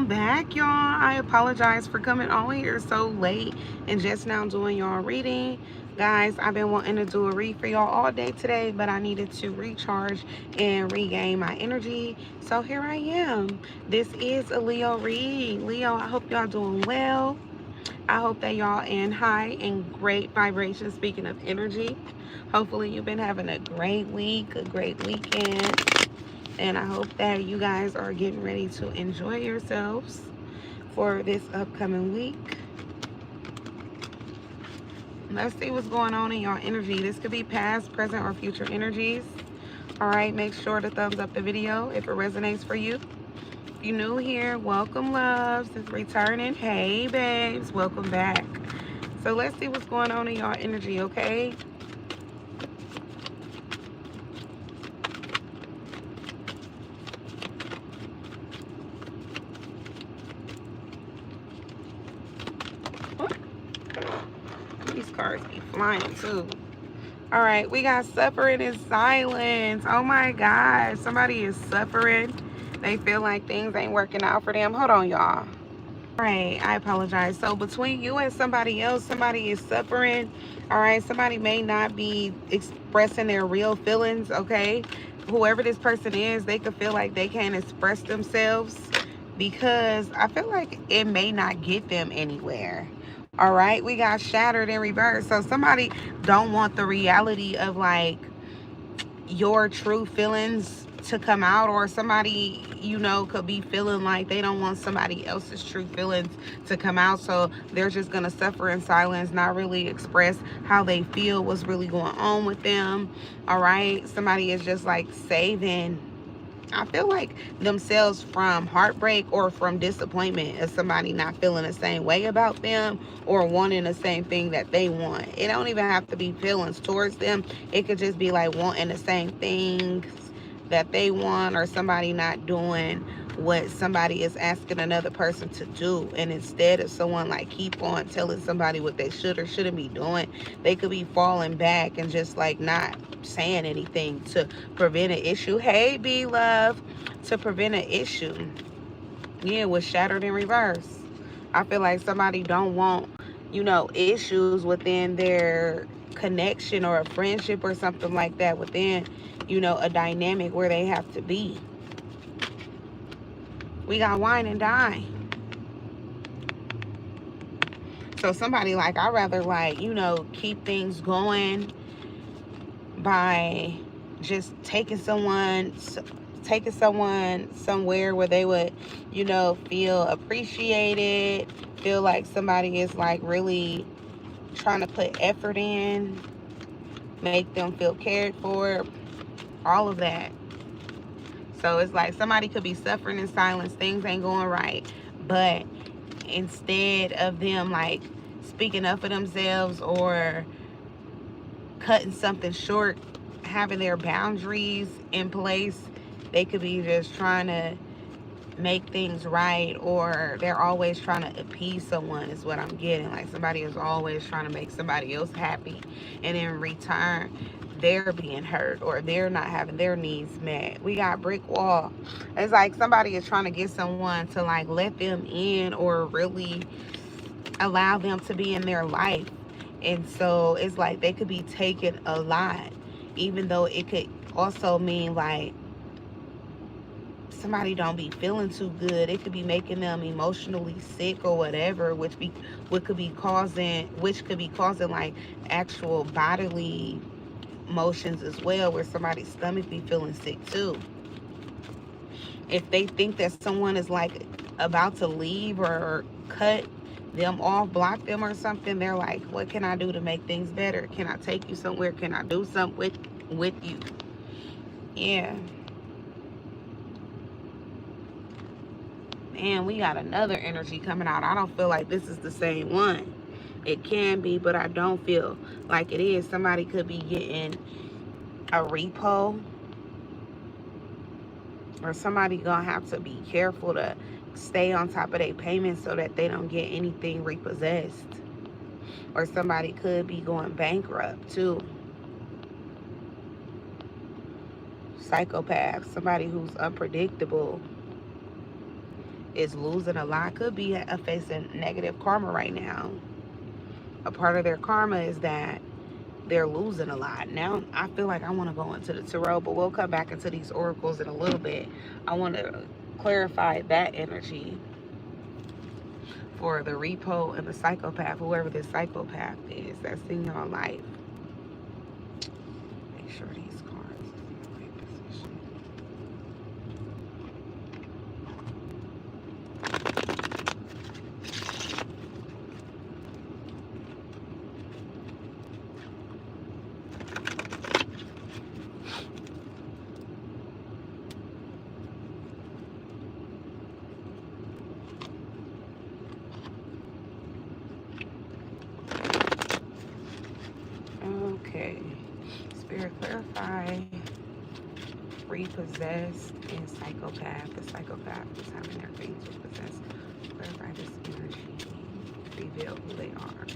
Back, y'all. I apologize for coming on here so late and just now doing y'all reading. Guys, I've been wanting to do a read for y'all all day today, but I needed to recharge and regain my energy. So here I am. This is a Leo read. Leo, I hope y'all doing well. I hope that y'all in high and great vibration. Speaking of energy, hopefully you've been having a great week, a great weekend. And I hope that you guys are getting ready to enjoy yourselves for this upcoming week. Let's see what's going on in your energy. This could be past, present, or future energies. All right, make sure to thumbs up the video if it resonates for you. If you're new here, welcome, loves. If returning, hey, babes, welcome back. So let's see what's going on in your energy, okay? These cards be flying too. All right, we got suffering in silence. Oh my God, somebody is suffering. They feel like things ain't working out for them. Hold on, y'all. All right, I apologize. So between you and somebody else, somebody is suffering. All right, somebody may not be expressing their real feelings, okay? Whoever this person is, they could feel like they can't express themselves because I feel like it may not get them anywhere. All right, we got shattered in reverse. So somebody don't want the reality of like your true feelings to come out, or somebody, you know, could be feeling like they don't want somebody else's true feelings to come out, so they're just gonna suffer in silence, not really express how they feel, what's really going on with them. All right, somebody is just like saving, I feel like, themselves from heartbreak or from disappointment of somebody not feeling the same way about them or wanting the same thing that they want. It don't even have to be feelings towards them. It could just be like wanting the same things that they want, or somebody not doing what somebody is asking another person to do. And instead of someone like keep on telling somebody what they should or shouldn't be doing, they could be falling back and just like not saying anything to prevent an issue. Hey, B love, to prevent an issue. Yeah, was shattered in reverse. I feel like somebody don't want, you know, issues within their connection or a friendship or something like that, within, you know, a dynamic where they have to be. We got wine and dine. So somebody like, I rather like, you know, keep things going by just taking someone somewhere where they would, you know, feel appreciated, feel like somebody is like really trying to put effort in, make them feel cared for, all of that. So it's like somebody could be suffering in silence, things ain't going right, but instead of them like speaking up for themselves or cutting something short, having their boundaries in place, they could be just trying to make things right, or they're always trying to appease someone, is what I'm getting. Like somebody is always trying to make somebody else happy, and in return they're being hurt or they're not having their needs met. We got brick wall. It's like somebody is trying to get someone to like let them in or really allow them to be in their life. And so it's like they could be taking a lot, even though it could also mean like somebody don't be feeling too good. It could be making them emotionally sick or whatever, which could be causing like actual bodily motions as well, where somebody's stomach be feeling sick too. If they think that someone is like about to leave or cut them off, block them or something, they're like, what can I do to make things better? Can I take you somewhere? Can I do something with you? Yeah. And we got another energy coming out. I don't feel like this is the same one. It can be, but I don't feel like it is. Somebody could be getting a repo, or somebody gonna have to be careful to stay on top of their payments so that they don't get anything repossessed. Or somebody could be going bankrupt too. Psychopath, somebody who's unpredictable. is losing a lot, could be facing negative karma right now. A part of their karma is that they're losing a lot. Now, I feel like I want to go into the tarot, but we'll come back into these oracles in a little bit. I want to clarify that energy for the repo and the psychopath, whoever this psychopath is that's in your life. Make sure these cards is in the right position. Okay. Spirit, clarify repossessed and psychopath. The psychopath is having their things repossessed. Clarify this energy. Reveal who they are.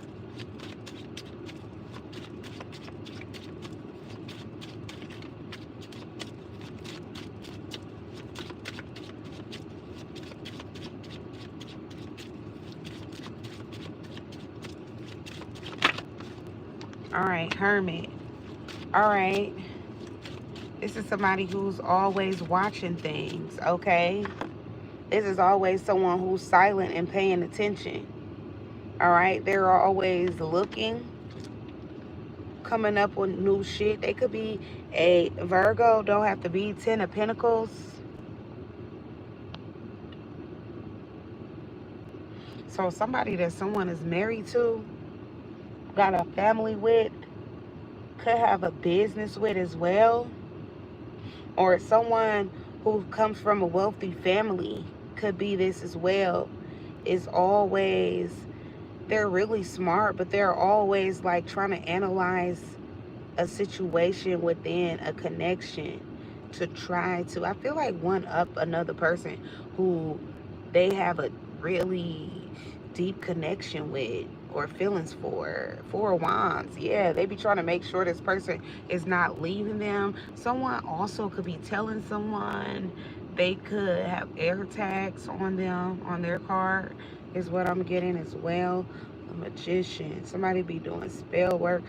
All right, Hermit. All right. This is somebody who's always watching things, okay? This is always someone who's silent and paying attention. All right? They're always looking, coming up with new shit. They could be a Virgo, don't have to be 10 of Pentacles. So somebody that someone is married to, got a family with, could have a business with as well. Or someone who comes from a wealthy family could be this as well. Is always, they're really smart, but they're always like trying to analyze a situation within a connection to try to, I feel like, one up another person who they have a really deep connection with or feelings for. Four of Wands. Yeah, they be trying to make sure this person is not leaving them. Someone also could be telling someone they could have air tags on them, on their card, is what I'm getting as well. A Magician. Somebody be doing spell work.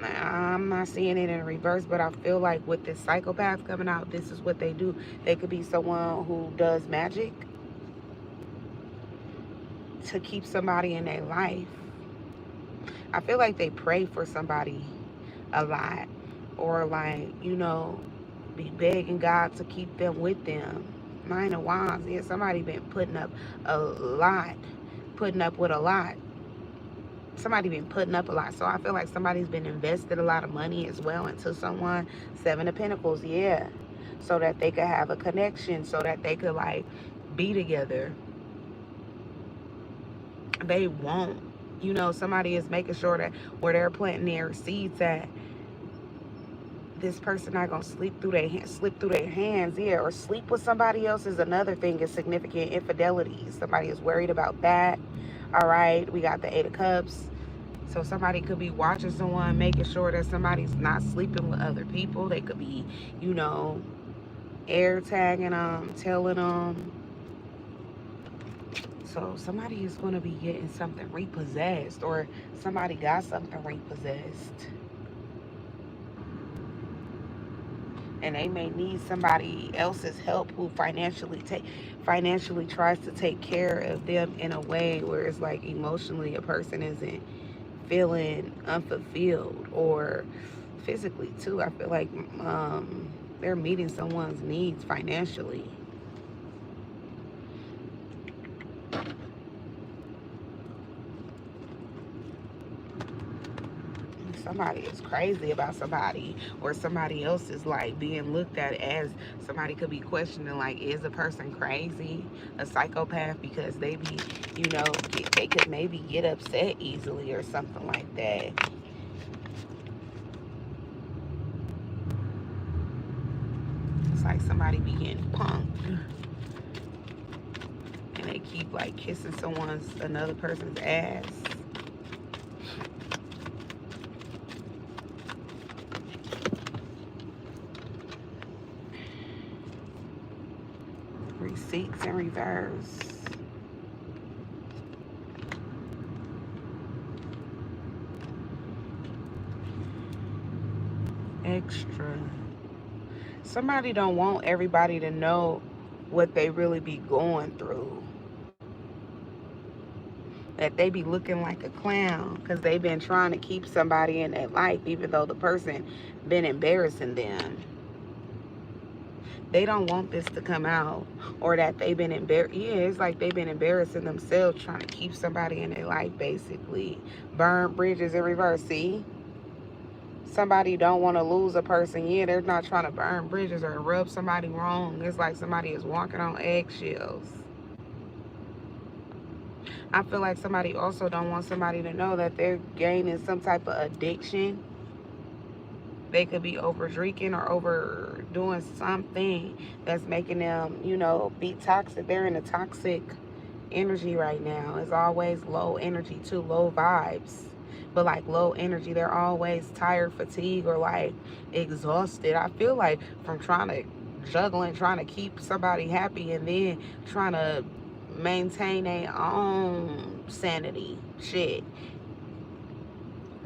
I'm not seeing it in reverse, but I feel like with this psychopath coming out, this is what they do. They could be someone who does magic to keep somebody in their life. I feel like they pray for somebody a lot, or like, you know, be begging God to keep them with them. Nine of Wands. Yeah, somebody been putting up a lot, putting up with a lot. Somebody been putting up a lot. So I feel like somebody's been invested a lot of money as well into someone. Seven of Pentacles. Yeah, so that they could have a connection, so that they could like be together. They won't, you know, somebody is making sure that where they're planting their seeds at, this person not gonna slip through their hands. Yeah, or sleep with somebody else is another thing. Is significant infidelity. Somebody is worried about that. All right, we got the Eight of Cups. So somebody could be watching someone, making sure that somebody's not sleeping with other people. They could be, you know, air tagging them, telling them. So somebody is going to be getting something repossessed, or somebody got something repossessed. And they may need somebody else's help who financially tries to take care of them in a way where it's like emotionally a person isn't feeling unfulfilled, or physically too. I feel like they're meeting someone's needs financially. Somebody is crazy about somebody, or somebody else is like being looked at as, somebody could be questioning like, is a person crazy, a psychopath, because they be, you know, they could maybe get upset easily or something like that. It's like somebody be getting punked and they keep like kissing another person's ass. Receipts in reverse. extra. Somebody don't want everybody to know what they really be going through. That they be looking like a clown because they been trying to keep somebody in their life even though the person been embarrassing them. They don't want this to come out, or that they've been embarrassed. Yeah, it's like they've been embarrassing themselves trying to keep somebody in their life, basically. Burn bridges in reverse. See? Somebody don't want to lose a person. Yeah, they're not trying to burn bridges or rub somebody wrong. It's like somebody is walking on eggshells. I feel like somebody also don't want somebody to know that they're gaining some type of addiction. They could be over drinking or overdoing something that's making them, you know, be toxic. They're in a toxic energy right now. It's always low energy too, low vibes. But like low energy, they're always tired, fatigued, or like exhausted. I feel like from trying to juggling, trying to keep somebody happy and then trying to maintain their own sanity. Shit.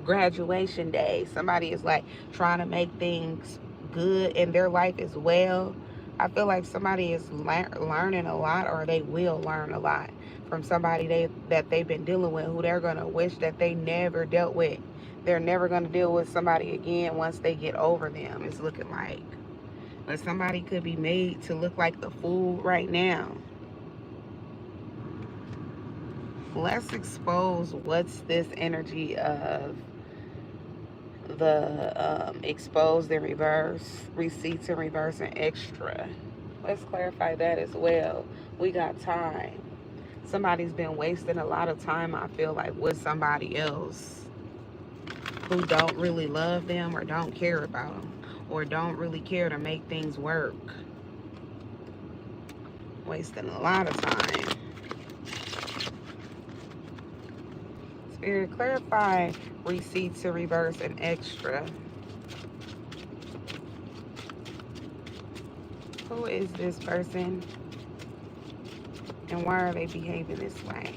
Graduation day, somebody is like trying to make things good in their life as well. I feel like somebody is learning a lot, or they will learn a lot from somebody that they've been dealing with, who they're gonna wish that they never dealt with. They're never gonna deal with somebody again once they get over them. It's looking like, but somebody could be made to look like the fool right now. Let's expose what's this energy of the exposed in reverse, receipts in reverse, and extra. Let's clarify that as well. We got time. Somebody's been wasting a lot of time, I feel like, with somebody else who don't really love them or don't care about them or don't really care to make things work. Wasting a lot of time. Spirit, clarify receipts in reverse and extra. Who is this person and why are they behaving this way?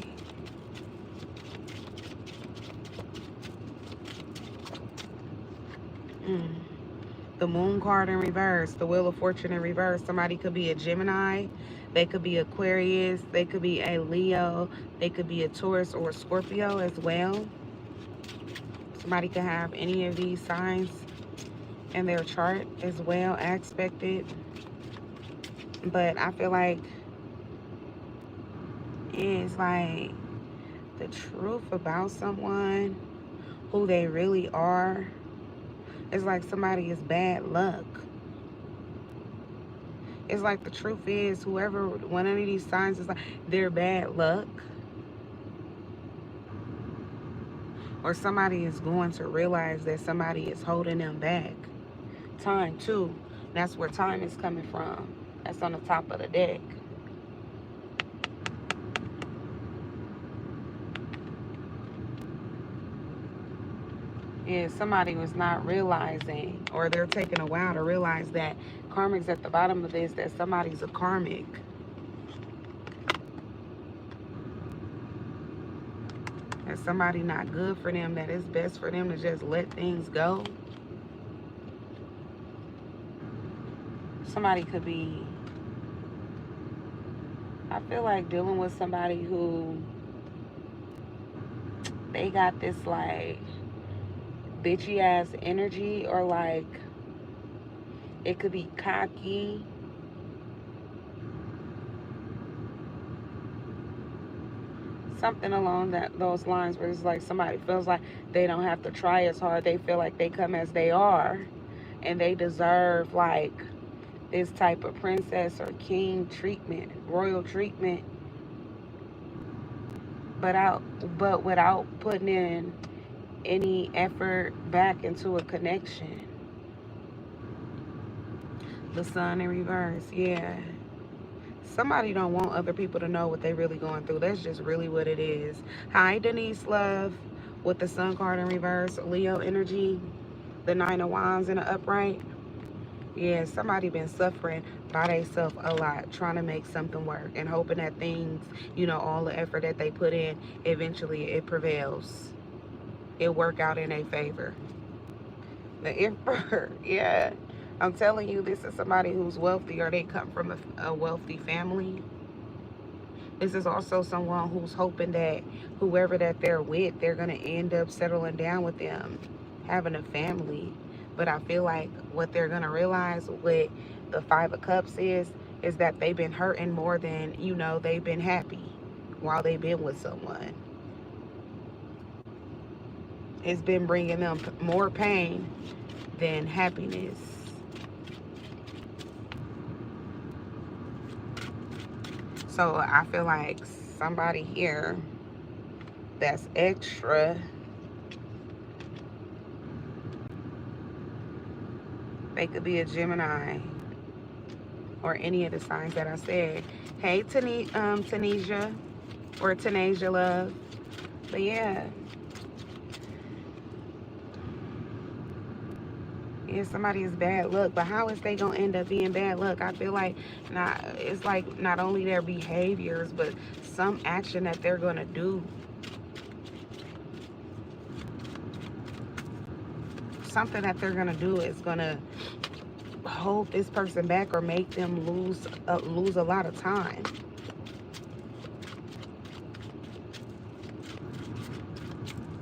The Moon card in reverse, the Wheel of Fortune in reverse. Somebody could be a Gemini, they could be Aquarius, they could be a Leo, they could be a Taurus or a Scorpio as well. Somebody could have any of these signs in their chart as well, aspected. But I feel like it's like the truth about someone, who they really are. It's like somebody is bad luck. It's like the truth is, whoever, one of these signs is like, they're bad luck. Or somebody is going to realize that somebody is holding them back. Time too. That's where time is coming from. That's on the top of the deck. Yeah, somebody was not realizing, or they're taking a while to realize that karmic's at the bottom of this, that somebody's a karmic. That somebody not good for them, that it's best for them to just let things go. Somebody could be, I feel like, dealing with somebody who, they got this like bitchy ass energy, or like it could be cocky. Something along those lines, where it's like somebody feels like they don't have to try as hard. They feel like they come as they are and they deserve like this type of princess or king treatment, royal treatment, but without putting in any effort back into a connection. The Sun in reverse, yeah. Somebody don't want other people to know what they really going through. That's just really what it is. Hi, Denise Love, with the Sun card in reverse, Leo energy, the Nine of Wands in the upright. Yeah, somebody been suffering by themselves a lot, trying to make something work and hoping that things, you know, all the effort that they put in, eventually it prevails. It work out in their favor. The emperor. Yeah. I'm telling you, this is somebody who's wealthy, or they come from a wealthy family. This is also someone who's hoping that whoever that they're with, they're going to end up settling down with them, having a family. But I feel like what they're going to realize with the Five of Cups is that they've been hurting more than, you know, they've been happy while they've been with someone. It's been bringing them more pain than happiness. So I feel like somebody here that's extra, they could be a Gemini or any of the signs that I said. Hey, Tanisha, or Tanasia love. But yeah. Yeah, somebody is bad luck. But how is they going to end up being bad luck? I feel like it's like not only their behaviors, but some action that they're going to do. Something that they're going to do is going to hold this person back or make them lose a lot of time.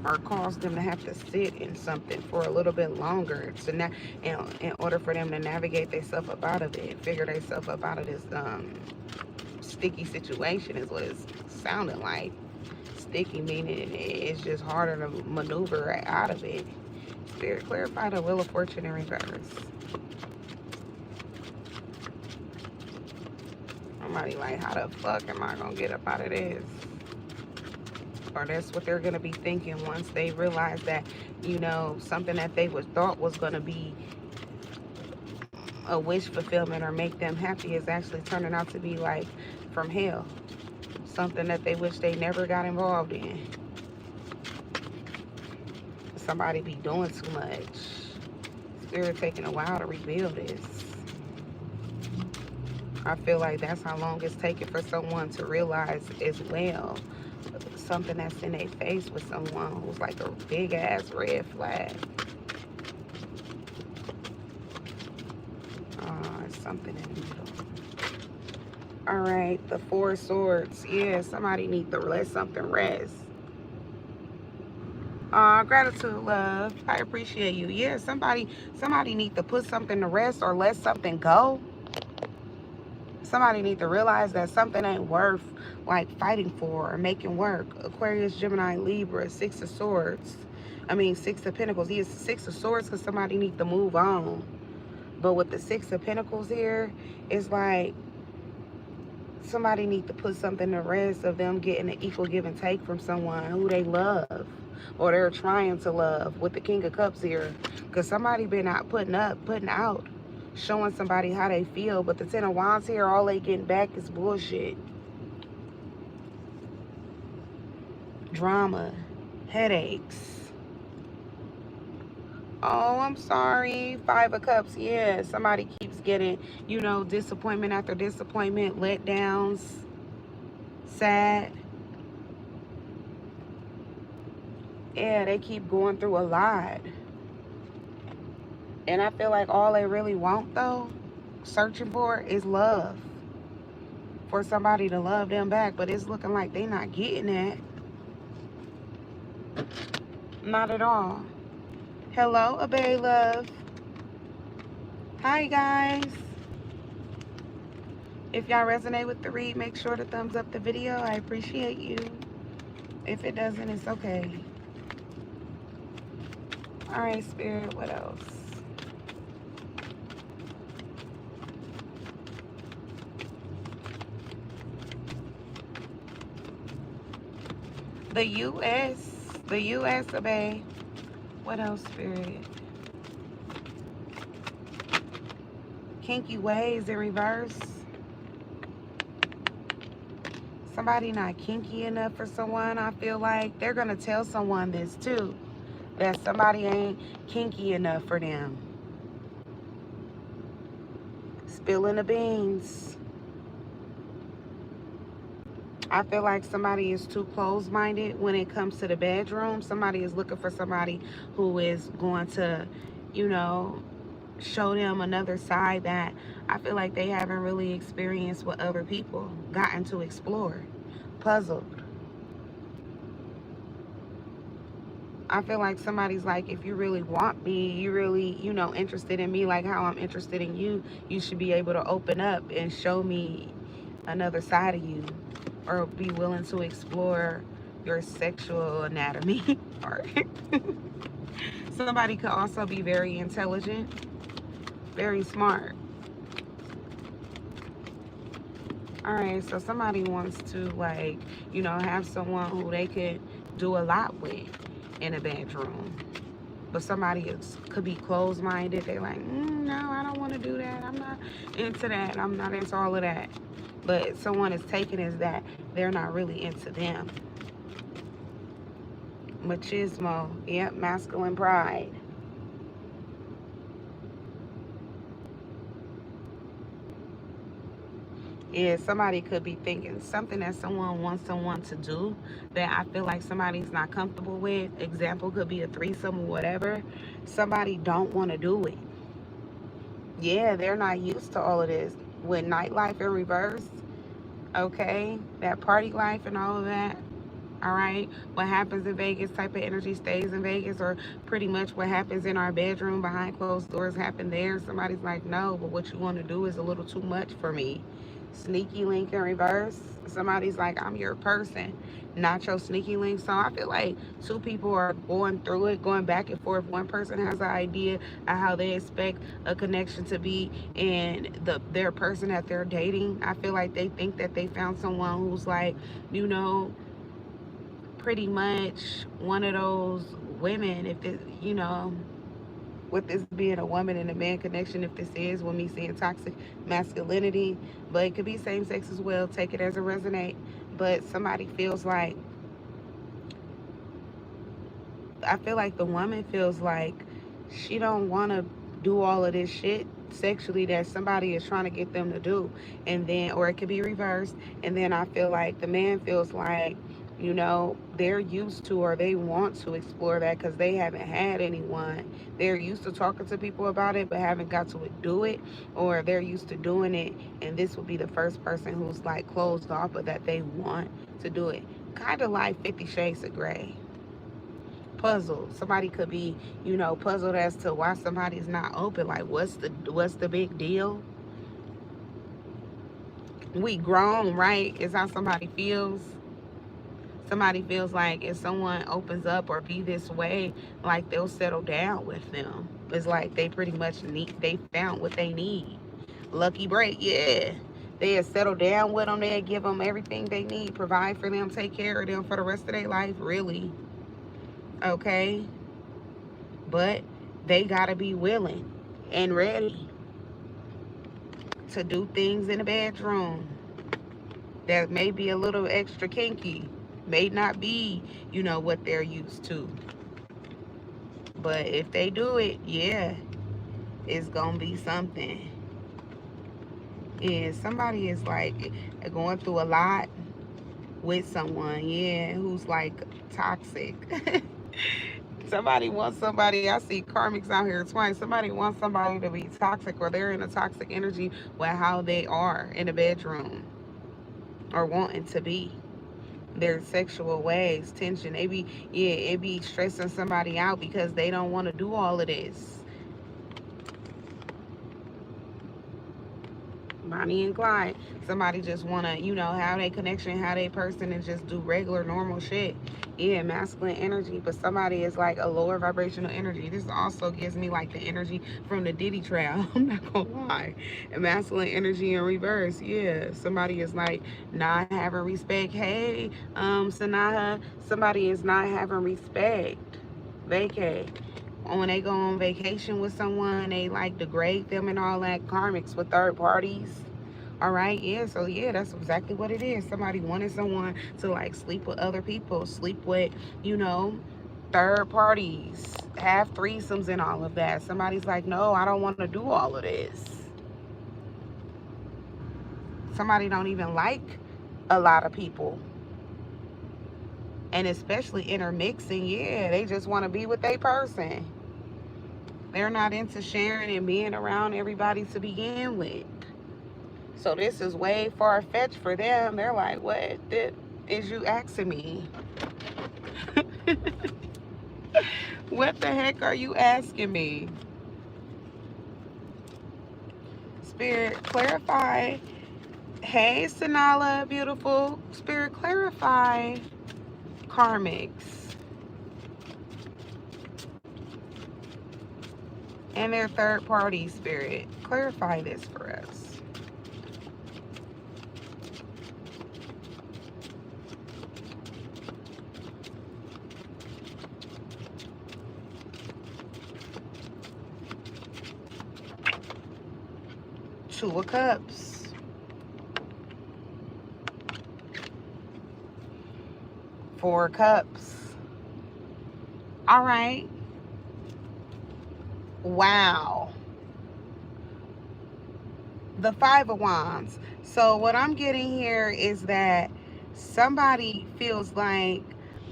Or cause them to have to sit in something for a little bit longer to in order for them to navigate themselves up out of it, figure themselves up out of this sticky situation is what it's sounding like. Sticky meaning it's just harder to maneuver out of it. Spirit, clarify the Wheel of Fortune in reverse. Somebody like, how the fuck am I gonna get up out of this? Or that's what they're gonna be thinking once they realize that, you know, something that they thought was gonna be a wish fulfillment or make them happy is actually turning out to be like from hell. Something that they wish they never got involved in. Somebody be doing too much. Spirit taking a while to reveal this. I feel like that's how long it's taking for someone to realize as well. Something that's in their face with someone who's like a big ass red flag. It's something in the middle. All right, the Four of Swords. Yeah, somebody need to let something rest. Gratitude, love. I appreciate you. Yeah, somebody need to put something to rest or let something go. Somebody need to realize that something ain't worth like fighting for or making work. Aquarius, Gemini, Libra, Six of Swords. I mean, Six of Pentacles. He is Six of Swords because somebody need to move on. But with the Six of Pentacles here, it's like somebody need to put something to rest of them getting an equal give and take from someone who they love or they're trying to love with the King of Cups here. Because somebody been out putting out, showing somebody how they feel. But the Ten of Wands here, all they getting back is bullshit. Drama. Headaches. Oh, I'm sorry. Five of Cups. Yeah, somebody keeps getting, you know, disappointment after disappointment, letdowns, sad. Yeah, they keep going through a lot. And I feel like all they really want, though, searching for, is love. For somebody to love them back. But it's looking like they're not getting that. Not at all. Hello, Abe Love. Hi, guys. If y'all resonate with the read, make sure to thumbs up the video. I appreciate you. If it doesn't, it's okay. All right, Spirit, what else? The U.S., Abe. What else, Spirit? Kinky ways in reverse. Somebody not kinky enough for someone. I feel like they're going to tell someone this too. That somebody ain't kinky enough for them. Spilling the beans. I feel like somebody is too close-minded when it comes to the bedroom. Somebody is looking for somebody who is going to, you know, show them another side that I feel like they haven't really experienced with other people, gotten to explore. Puzzled. I feel like somebody's like, if you really want me, you really, you know, interested in me like how I'm interested in you, you should be able to open up and show me another side of you, or be willing to explore your sexual anatomy. Or somebody could also be very intelligent, very smart. All right, so somebody wants to, like, you know, have someone who they could do a lot with in a bedroom. But somebody else could be closed-minded. They're like, no, I don't want to do that. I'm not into that. I'm not into all of that. But someone is taking as that they're not really into them. Machismo. Yep, masculine pride. Yeah, somebody could be thinking something that someone wants someone to do that I feel like somebody's not comfortable with. Example could be a threesome or whatever. Somebody don't want to do it. Yeah, they're not used to all of this. With nightlife in reverse, okay? That party life and all of that. All right, what happens in Vegas type of energy stays in Vegas, or pretty much what happens in our bedroom behind closed doors happen there. Somebody's like, no, but what you want to do is a little too much for me. Sneaky link in reverse. Somebody's like, I'm your person, not your sneaky link. So I feel like two people are going through it, going back and forth. One person has an idea of how they expect a connection to be, and their person that they're dating, I feel like they think that they found someone who's like, you know, pretty much one of those women, if it, you know, with this being a woman and a man connection, if this is with me seeing toxic masculinity, but it could be same sex as well, take it as a resonate. But somebody feels like, I feel like the woman feels like she don't want to do all of this shit sexually that somebody is trying to get them to do. And then, or it could be reversed. And then I feel like the man feels like, you know, they're used to, or they want to explore that because they haven't had anyone. They're used to talking to people about it but haven't got to do it, or they're used to doing it, and this would be the first person who's like closed off, but that they want to do it. Kind of like 50 Shades of Grey. Puzzled. Somebody could be, you know, puzzled as to why somebody's not open. Like, what's the big deal? We grown, right? Is how somebody feels. Somebody feels like if someone opens up or be this way, like they'll settle down with them. It's like they pretty much they found what they need. Lucky break, yeah. They'll settle down with them. They'll give them everything they need, provide for them, take care of them for the rest of their life, really. Okay? But they gotta be willing and ready to do things in the bedroom that may be a little extra kinky, may not be, you know, what they're used to. But if they do it, yeah, it's gonna be something. And somebody is like going through a lot with someone, yeah, who's like toxic. Somebody wants somebody, I see karmics out here twice. Somebody wants somebody to be toxic, or they're in a toxic energy with how they are in the bedroom, or wanting to be. Their sexual ways, tension. They be, yeah, it be stressing somebody out because they don't want to do all of this. Bonnie and Clyde. Somebody just want to, you know, have a connection, have a person, and just do regular, normal shit. Yeah, masculine energy. But somebody is like a lower vibrational energy. This also gives me like the energy from the Diddy trial. I'm not going to lie. And masculine energy in reverse. Yeah, somebody is like not having respect. Hey, Sanaha, somebody is not having respect. Vacay. When they go on vacation with someone, they like degrade them and all that. Karmics with third parties. All right, yeah, so yeah, that's exactly what it is. Somebody wanted someone to like sleep with other people, sleep with, you know, third parties, have threesomes and all of that. Somebody's like, no, I don't want to do all of this. Somebody don't even like a lot of people. And especially intermixing, yeah, they just want to be with a person. They're not into sharing and being around everybody to begin with. So this is way far-fetched for them. They're like, what is you asking me? What the heck are you asking me? Spirit, clarify. Hey, Sanala, beautiful. Spirit, clarify karmics and their third party. Spirit, clarify this for us. Two of Cups. Four of Cups. All right. Wow. The Five of Wands. So what I'm getting here is that somebody feels like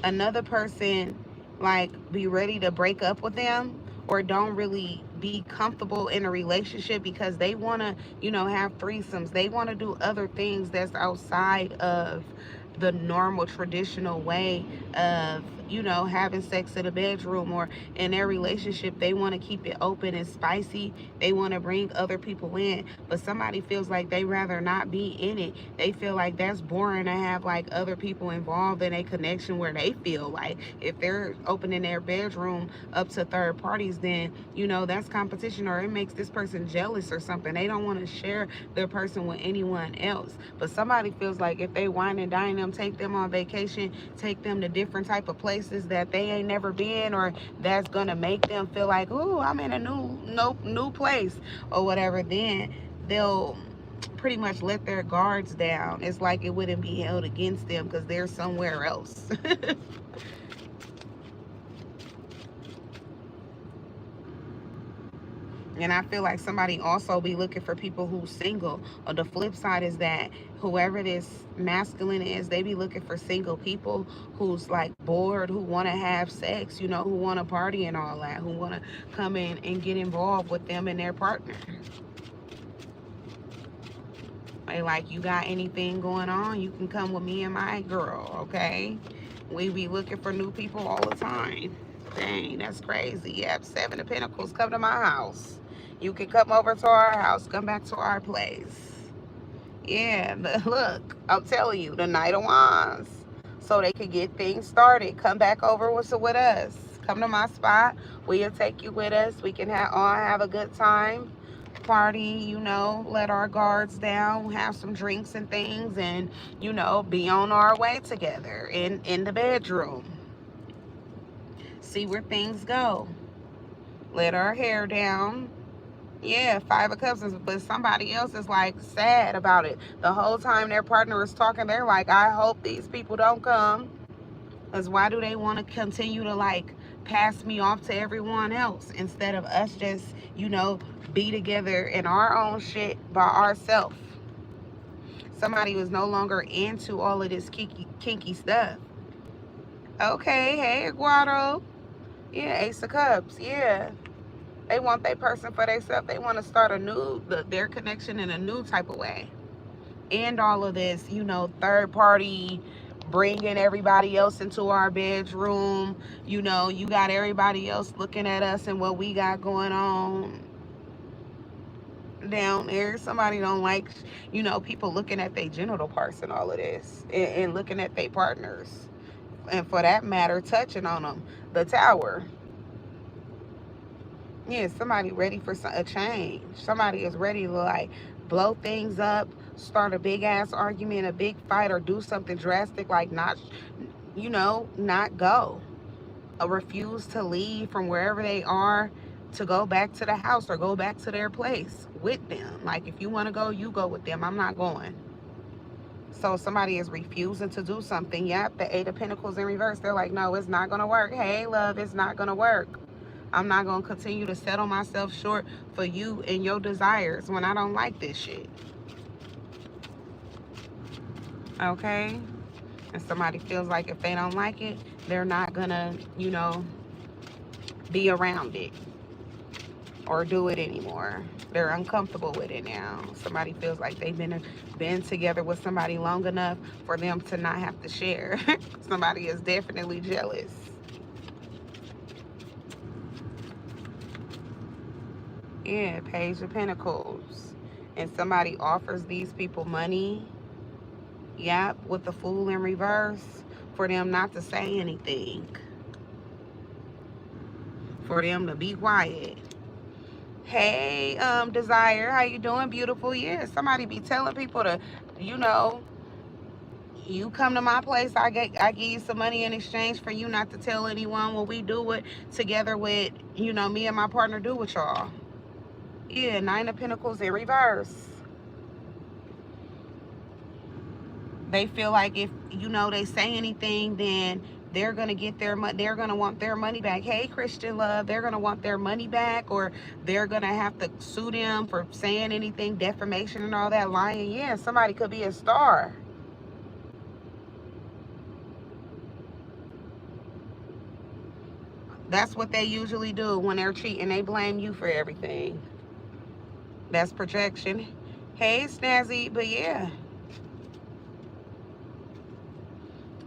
another person like be ready to break up with them, or don't really be comfortable in a relationship because they want to, you know, have threesomes. They want to do other things that's outside of the normal traditional way of, you know, having sex in a bedroom, or in their relationship they want to keep it open and spicy. They want to bring other people in, but somebody feels like they rather not be in it. They feel like that's boring to have like other people involved in a connection, where they feel like if they're opening their bedroom up to third parties, then, you know, that's competition, or it makes this person jealous or something. They don't want to share their person with anyone else. But somebody feels like if they wine and dine them, take them on vacation, take them to different type of places that they ain't never been, or that's gonna make them feel like, oh, I'm in a new place or whatever, then they'll pretty much let their guards down. It's like it wouldn't be held against them because they're somewhere else. And I feel like somebody also be looking for people who's single. Or the flip side is that whoever this masculine is, they be looking for single people who's like bored, who want to have sex, you know, who want to party and all that, who want to come in and get involved with them and their partner. Like, you got anything going on, you can come with me and my girl, okay? We be looking for new people all the time. Dang, that's crazy. Yep, Seven of Pentacles, come to my house. You can come over to our house, come back to our place. Yeah, look, I'm telling you, the Knight of Wands. So they could get things started. Come back over with us. Come to my spot. We'll take you with us. We can all have a good time. Party, you know, let our guards down, have some drinks and things, and, you know, be on our way together in the bedroom. See where things go. Let our hair down. Yeah, Five of Cups, but somebody else is like sad about it. The whole time their partner is talking, they're like, I hope these people don't come. Because why do they want to continue to like pass me off to everyone else instead of us just, you know, be together in our own shit by ourselves? Somebody was no longer into all of this kinky stuff. Okay, hey, Guado. Yeah, Ace of Cups, yeah. They want their person for themselves. They want to start their connection in a new type of way. And all of this, you know, third party, bringing everybody else into our bedroom. You know, you got everybody else looking at us and what we got going on down there. Somebody don't like, you know, people looking at their genital parts and all of this, and looking at their partners. And for that matter, touching on them. The Tower. Yeah, somebody ready for a change. Somebody is ready to like blow things up, start a big ass argument, a big fight, or do something drastic, like not, you know, not go. Refuse to leave from wherever they are to go back to the house or go back to their place with them. Like, if you want to go, you go with them. I'm not going. So somebody is refusing to do something. Yep, the Eight of Pentacles in reverse. They're like, no, it's not going to work. Hey, love, it's not going to work. I'm not going to continue to settle myself short for you and your desires when I don't like this shit. Okay? And somebody feels like if they don't like it, they're not going to, you know, be around it. or do it anymore. They're uncomfortable with it now. Somebody feels like they've been together with somebody long enough for them to not have to share. Somebody is definitely jealous. Yeah, Page of Pentacles. And somebody offers these people money. Yep, with the Fool in reverse, for them not to say anything. For them to be quiet. Hey, Desire, how you doing, beautiful? Yeah, somebody be telling people to, you know, you come to my place, I give you some money in exchange for you not to tell anyone what we do it together with, you know, me and my partner do with y'all. Yeah, Nine of Pentacles in reverse. They feel like if, you know, they say anything, then they're going to get their money. They're going to want their money back. Hey, Christian Love, they're going to want their money back, or they're going to have to sue them for saying anything, defamation and all that, lying. Yeah, somebody could be a star. That's what they usually do when they're cheating. They blame you for everything. That's projection. Hey, Snazzy, but yeah.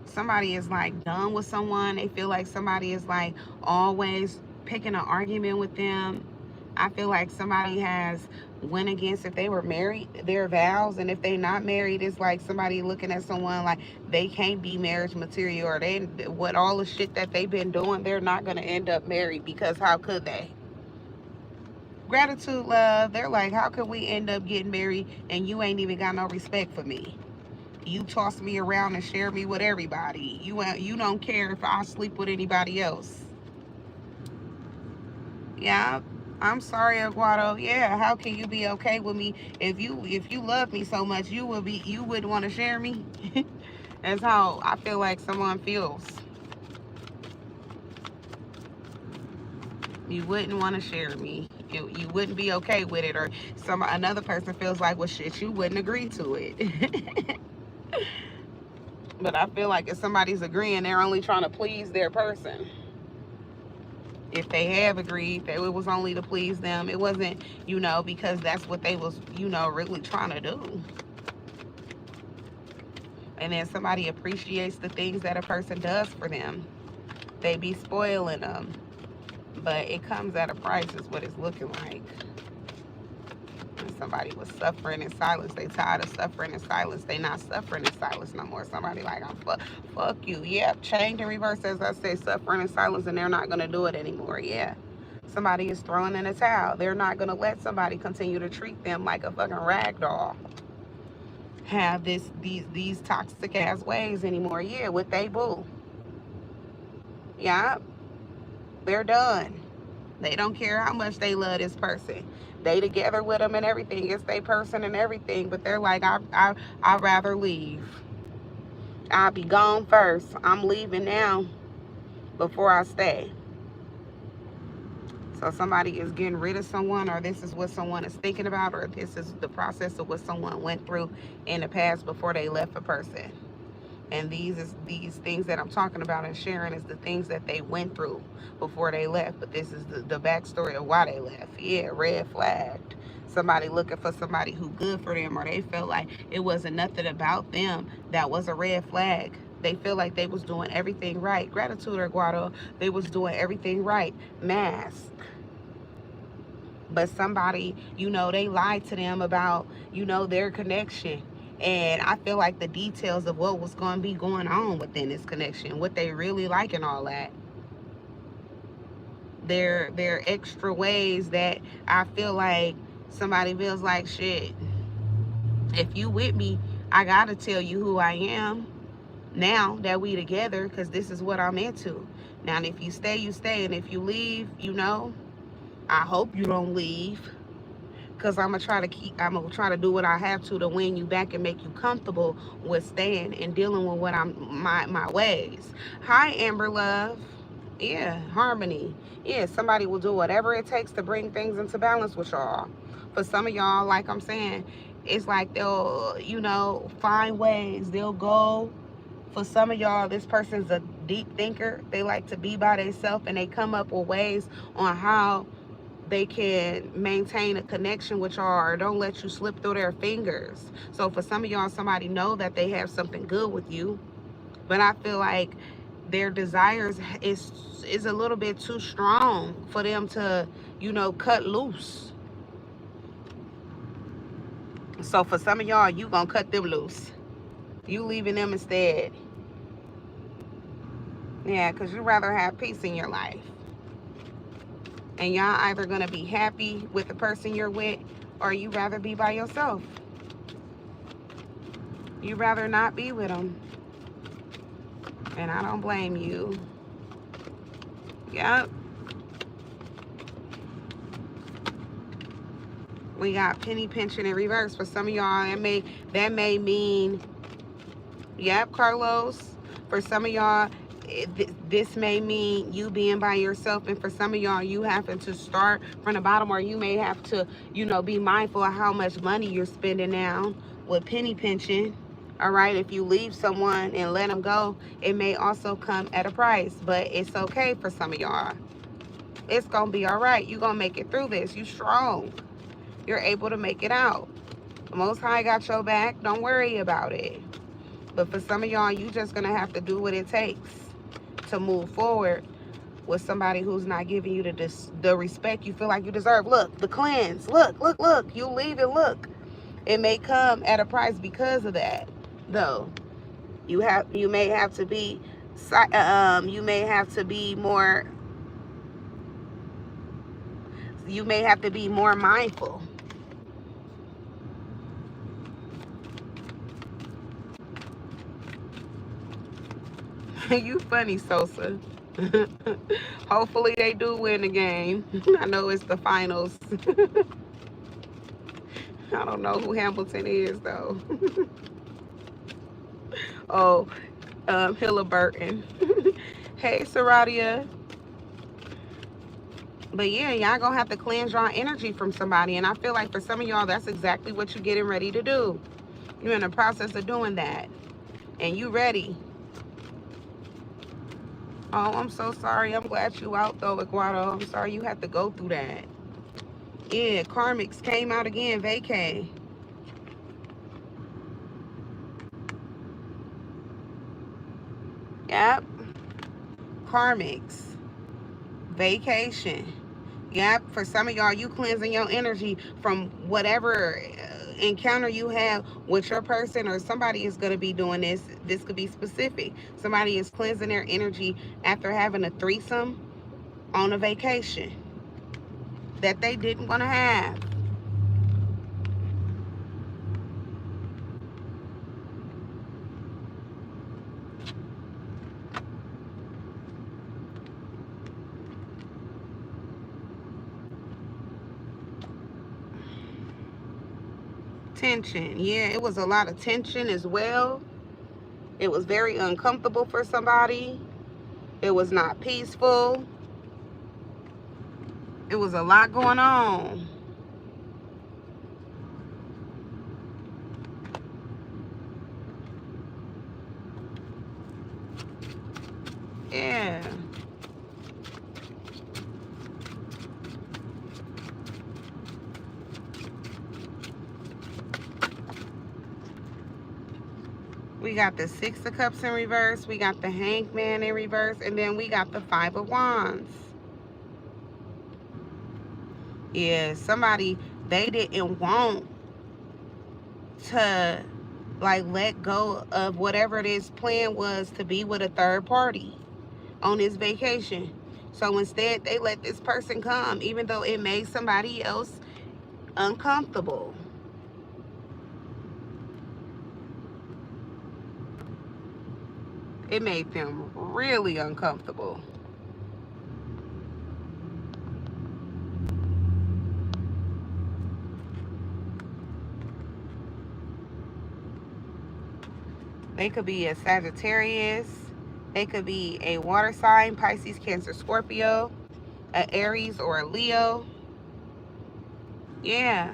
Somebody is like done with someone. They feel like somebody is like always picking an argument with them. I feel like somebody has went against, if they were married, their vows, and if they not married, it's like somebody looking at someone like they can't be marriage material, or they, what all the shit that they've been doing, they're not going to end up married, because how could they? Gratitude, love, they're like, how could we end up getting married and you ain't even got no respect for me? You toss me around and share me with everybody. You don't care if I sleep with anybody else. Yeah, I'm sorry, Aguado. Yeah, how can you be okay with me if you love me so much? You wouldn't want to share me. That's how I feel like someone feels. You wouldn't want to share me. You wouldn't be okay with it, or another person feels like, well, shit, you wouldn't agree to it. But I feel like if somebody's agreeing, they're only trying to please their person. If they have agreed that it was only to please them, it wasn't, you know, because that's what they was, you know, really trying to do. And then somebody appreciates the things that a person does for them. They be spoiling them. But it comes at a price, is what it's looking like. And somebody was suffering in silence. They tired of suffering in silence. They not suffering in silence no more. Somebody like, I'm fuck you. Yep, change and reverse, as I say, suffering in silence, and they're not going to do it anymore. Yeah. Somebody is throwing in a towel. They're not going to let somebody continue to treat them like a fucking rag doll. Have these toxic ass ways anymore. Yeah, with they boo. Yeah. They're done. They don't care how much they love this person. They together with them and everything. It's their person and everything. But they're like, I'd rather leave. I'll be gone first. I'm leaving now before I stay. So somebody is getting rid of someone, or this is what someone is thinking about, or this is the process of what someone went through in the past before they left a person. And these things that I'm talking about and sharing is the things that they went through before they left. But this is the backstory of why they left. Yeah, red flagged. Somebody looking for somebody who good for them, or they felt like it wasn't nothing about them that was a red flag. They feel like they was doing everything right. Gratitude, Guado. They was doing everything right. Mask. But somebody, you know, they lied to them about, you know, their connection. And I feel like the details of what was going to be going on within this connection, what they really like and all that. There extra ways that I feel like somebody feels like, shit, if you with me, I got to tell you who I am now that we together, because this is what I'm into. Now, if you stay, you stay. And if you leave, you know, I hope you don't leave. Because I'm gonna try to do what I have to win you back and make you comfortable with staying and dealing with what my ways. Hi, Amber Love. Yeah, harmony. Yeah, somebody will do whatever it takes to bring things into balance with y'all. For some of y'all, like I'm saying, it's like they'll, you know, find ways. They'll go. For some of y'all, this person's a deep thinker. They like to be by themselves, and they come up with ways on how they can maintain a connection with y'all or don't let you slip through their fingers. So for some of y'all, somebody know that they have something good with you, but I feel like their desires is a little bit too strong for them to, you know, cut loose. So for some of y'all, you gonna cut them loose. You leaving them instead. Yeah, because you rather have peace in your life. And y'all either gonna be happy with the person you're with, or you rather be by yourself. You rather not be with them. And I don't blame you. Yep. We got penny pinching in reverse. For some of y'all, that may mean, yep, Carlos. For some of y'all, this may mean you being by yourself, and for some of y'all, you having to start from the bottom, or you may have to, you know, be mindful of how much money you're spending now with penny pinching. All right, if you leave someone and let them go, it may also come at a price, but it's okay for some of y'all. It's gonna be all right. You're gonna make it through this. You strong. You're able to make it out. The Most High got your back. Don't worry about it. But for some of y'all, you just gonna have to do what it takes to move forward with somebody who's not giving you the respect you feel like you deserve. Look, the cleanse. Look, look, look. You leave it. Look. It may come at a price because of that, though. You may have to be more. You may have to be more mindful. You funny, Sosa. Hopefully they do win the game. I know it's the finals. I don't know who Hamilton is, though. Oh, Burton. Hey, Saradia. But yeah, y'all gonna have to cleanse y'all energy from somebody. And I feel like for some of y'all, that's exactly what you're getting ready to do. You're in the process of doing that. And you ready. Oh, I'm so sorry. I'm glad you out, though, Ecuador. I'm sorry you had to go through that. Yeah, Karmics came out again, vacay. Yep. Karmics. Vacation. Yep. For some of y'all, you cleansing your energy from whatever encounter you have with your person, or somebody is going to be doing this. This could be specific. Somebody is cleansing their energy after having a threesome on a vacation that they didn't want to have. Tension. Yeah, it was a lot of tension as well. It was very uncomfortable for somebody. It was not peaceful. It was a lot going on. Yeah. We got the Six of Cups in reverse. We got the Hangman in reverse. And then we got the Five of Wands. Yeah, somebody, they didn't want to, like, let go of whatever this plan was to be with a third party on this vacation. So instead, they let this person come, even though it made somebody else uncomfortable. It made them really uncomfortable. They could be a Sagittarius. They could be a water sign, Pisces, Cancer, Scorpio, an Aries, or a Leo. Yeah.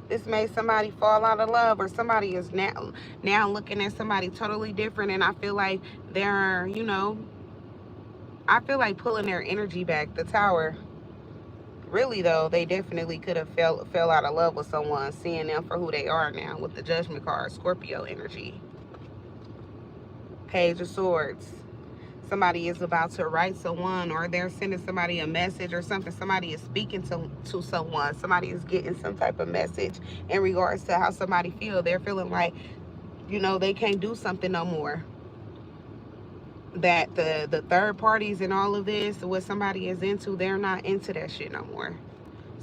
This made somebody fall out of love, or somebody is now looking at somebody totally different, and I feel like they're, you know, I feel like pulling their energy back. The Tower Really though, they definitely could have fell out of love with someone, seeing them for who they are now with the Judgment card, Scorpio energy. Page of Swords. Somebody is about to write someone, or they're sending somebody a message or something. Somebody is speaking to someone. Somebody is getting some type of message in regards to how somebody feel. They're feeling like, you know, they can't do something no more. That the third parties and all of this, what somebody is into, they're not into that shit no more.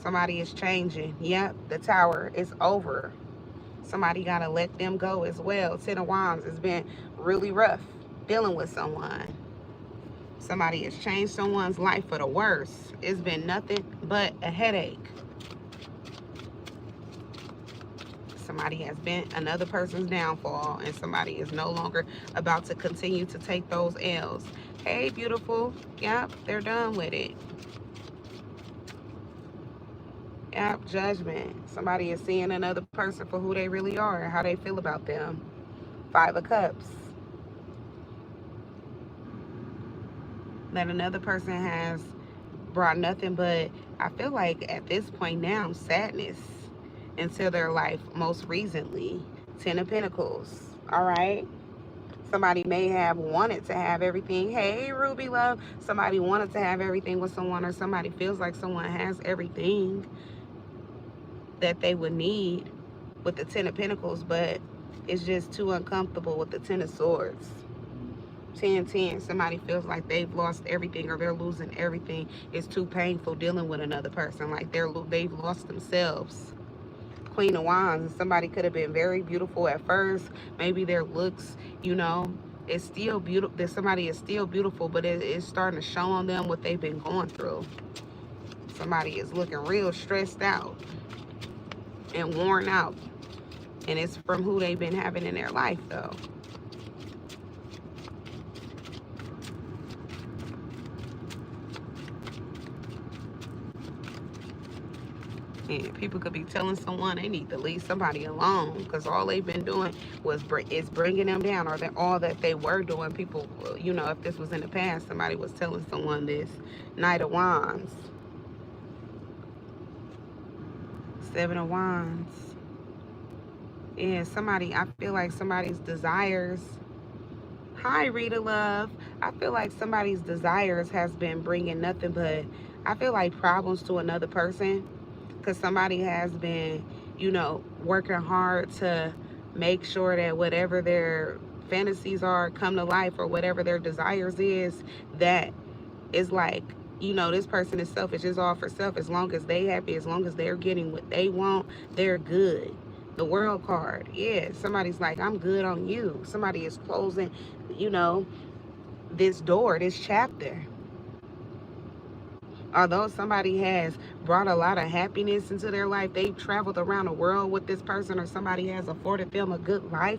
Somebody is changing. Yep, the Tower is over. Somebody got to let them go as well. Ten of Wands has been really rough dealing with someone. Somebody has changed someone's life for the worse. It's been nothing but a headache. Somebody has been another person's downfall, and somebody is no longer about to continue to take those L's. Hey, beautiful. Yep, they're done with it. Yep, Judgment. Somebody is seeing another person for who they really are and how they feel about them. Five of Cups. That another person has brought nothing but, I feel like at this point now, sadness into their life most recently. Ten of Pentacles. All right. Somebody may have wanted to have everything. Hey, Ruby love. Somebody wanted to have everything with someone, or somebody feels like someone has everything that they would need with the Ten of Pentacles, but it's just too uncomfortable with the Ten of Swords. 10-10. Somebody feels like they've lost everything, or they're losing everything. It's too painful dealing with another person. Like they've lost themselves. Queen of Wands. Somebody could have been very beautiful at first. Maybe their looks, you know, it's still beautiful. That somebody is still beautiful, but it's starting to show on them what they've been going through. Somebody is looking real stressed out and worn out, and it's from who they've been having in their life though. And people could be telling someone they need to leave somebody alone, because all they've been doing is bringing them down, or that all that they were doing. People, you know, if this was in the past, somebody was telling someone this. Knight of Wands. Seven of Wands. Yeah, somebody, I feel like somebody's desires. Hi, Rita love. I feel like somebody's desires has been bringing nothing but, I feel like, problems to another person. Because somebody has been, you know, working hard to make sure that whatever their fantasies are come to life, or whatever their desires is, that is like, you know, this person is selfish. It's all for self. As long as they happy, as long as they're getting what they want, they're good. The World card. Yeah, somebody's like, I'm good on you. Somebody is closing, you know, this door, this chapter. Although somebody has brought a lot of happiness into their life, they've traveled around the world with this person, or somebody has afforded them a good life,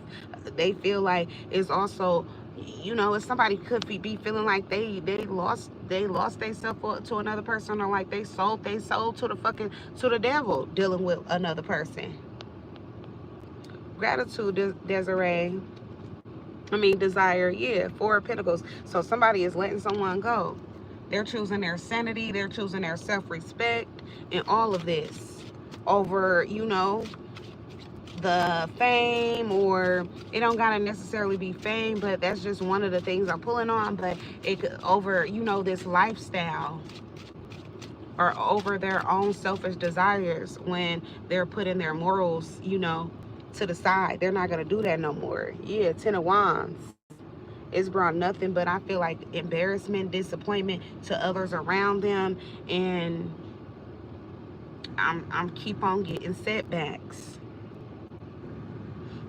they feel like it's also, you know, if somebody could be feeling like they lost themselves to another person, or like they sold to the devil dealing with another person. Gratitude, Desiree. Desire. Yeah, Four of Pentacles. So somebody is letting someone go. They're choosing their sanity. They're choosing their self-respect and all of this over, you know, the fame, or it don't gotta necessarily be fame, but that's just one of the things I'm pulling on. But it could over, you know, this lifestyle, or over their own selfish desires, when they're putting their morals, you know, to the side. They're not gonna do that no more. Yeah, Ten of Wands. It's brought nothing but, I feel like, embarrassment, disappointment to others around them, and I'm keep on getting setbacks.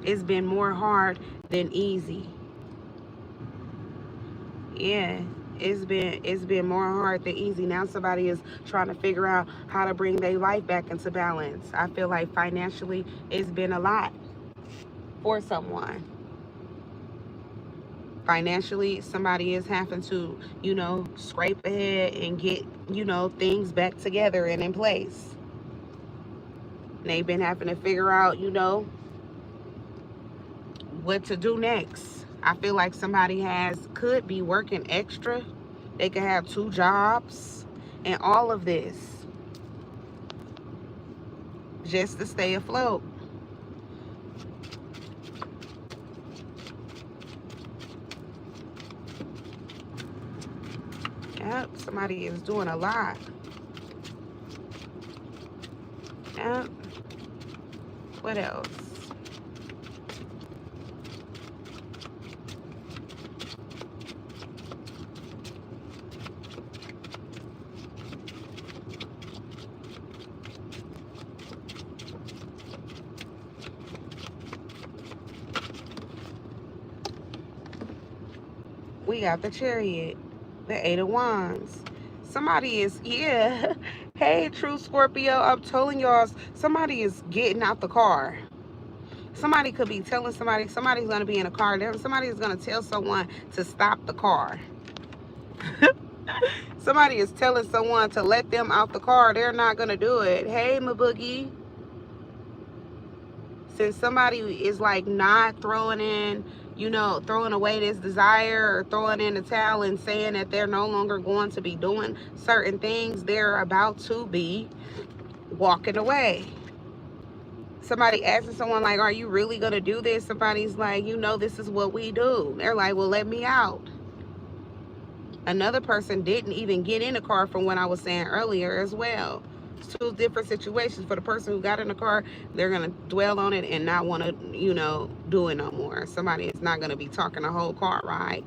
It's been more hard than easy. Yeah, it's been more hard than easy. Now somebody is trying to figure out how to bring their life back into balance. I feel like financially it's been a lot for someone. Financially, somebody is having to, you know, scrape ahead and get, you know, things back together and in place. They've been having to figure out, you know, what to do next. I feel like somebody could be working extra. They could have 2 jobs and all of this. just to stay afloat. Yep, somebody is doing a lot. Yep. What else? We got the Chariot, the 8 of Wands. Somebody is, yeah. Hey, true Scorpio, I'm telling y'all, somebody is getting out the car. Somebody could be telling somebody's going to be in a car. Somebody is going to tell someone to stop the car. Somebody is telling someone to let them out the car. They're not going to do it. Hey, my boogie. Since somebody is like not throwing in, you know, throwing away this desire or throwing in the towel and saying that they're no longer going to be doing certain things, they're about to be walking away. Somebody asking someone like, are you really going to do this? Somebody's like, you know, this is what we do. They're like, well, let me out. Another person didn't even get in the car, from what I was saying earlier as well. It's two different situations. For the person who got in the car, they're going to dwell on it and not want to, you know, do it no more. Somebody is not going to be talking the whole car ride.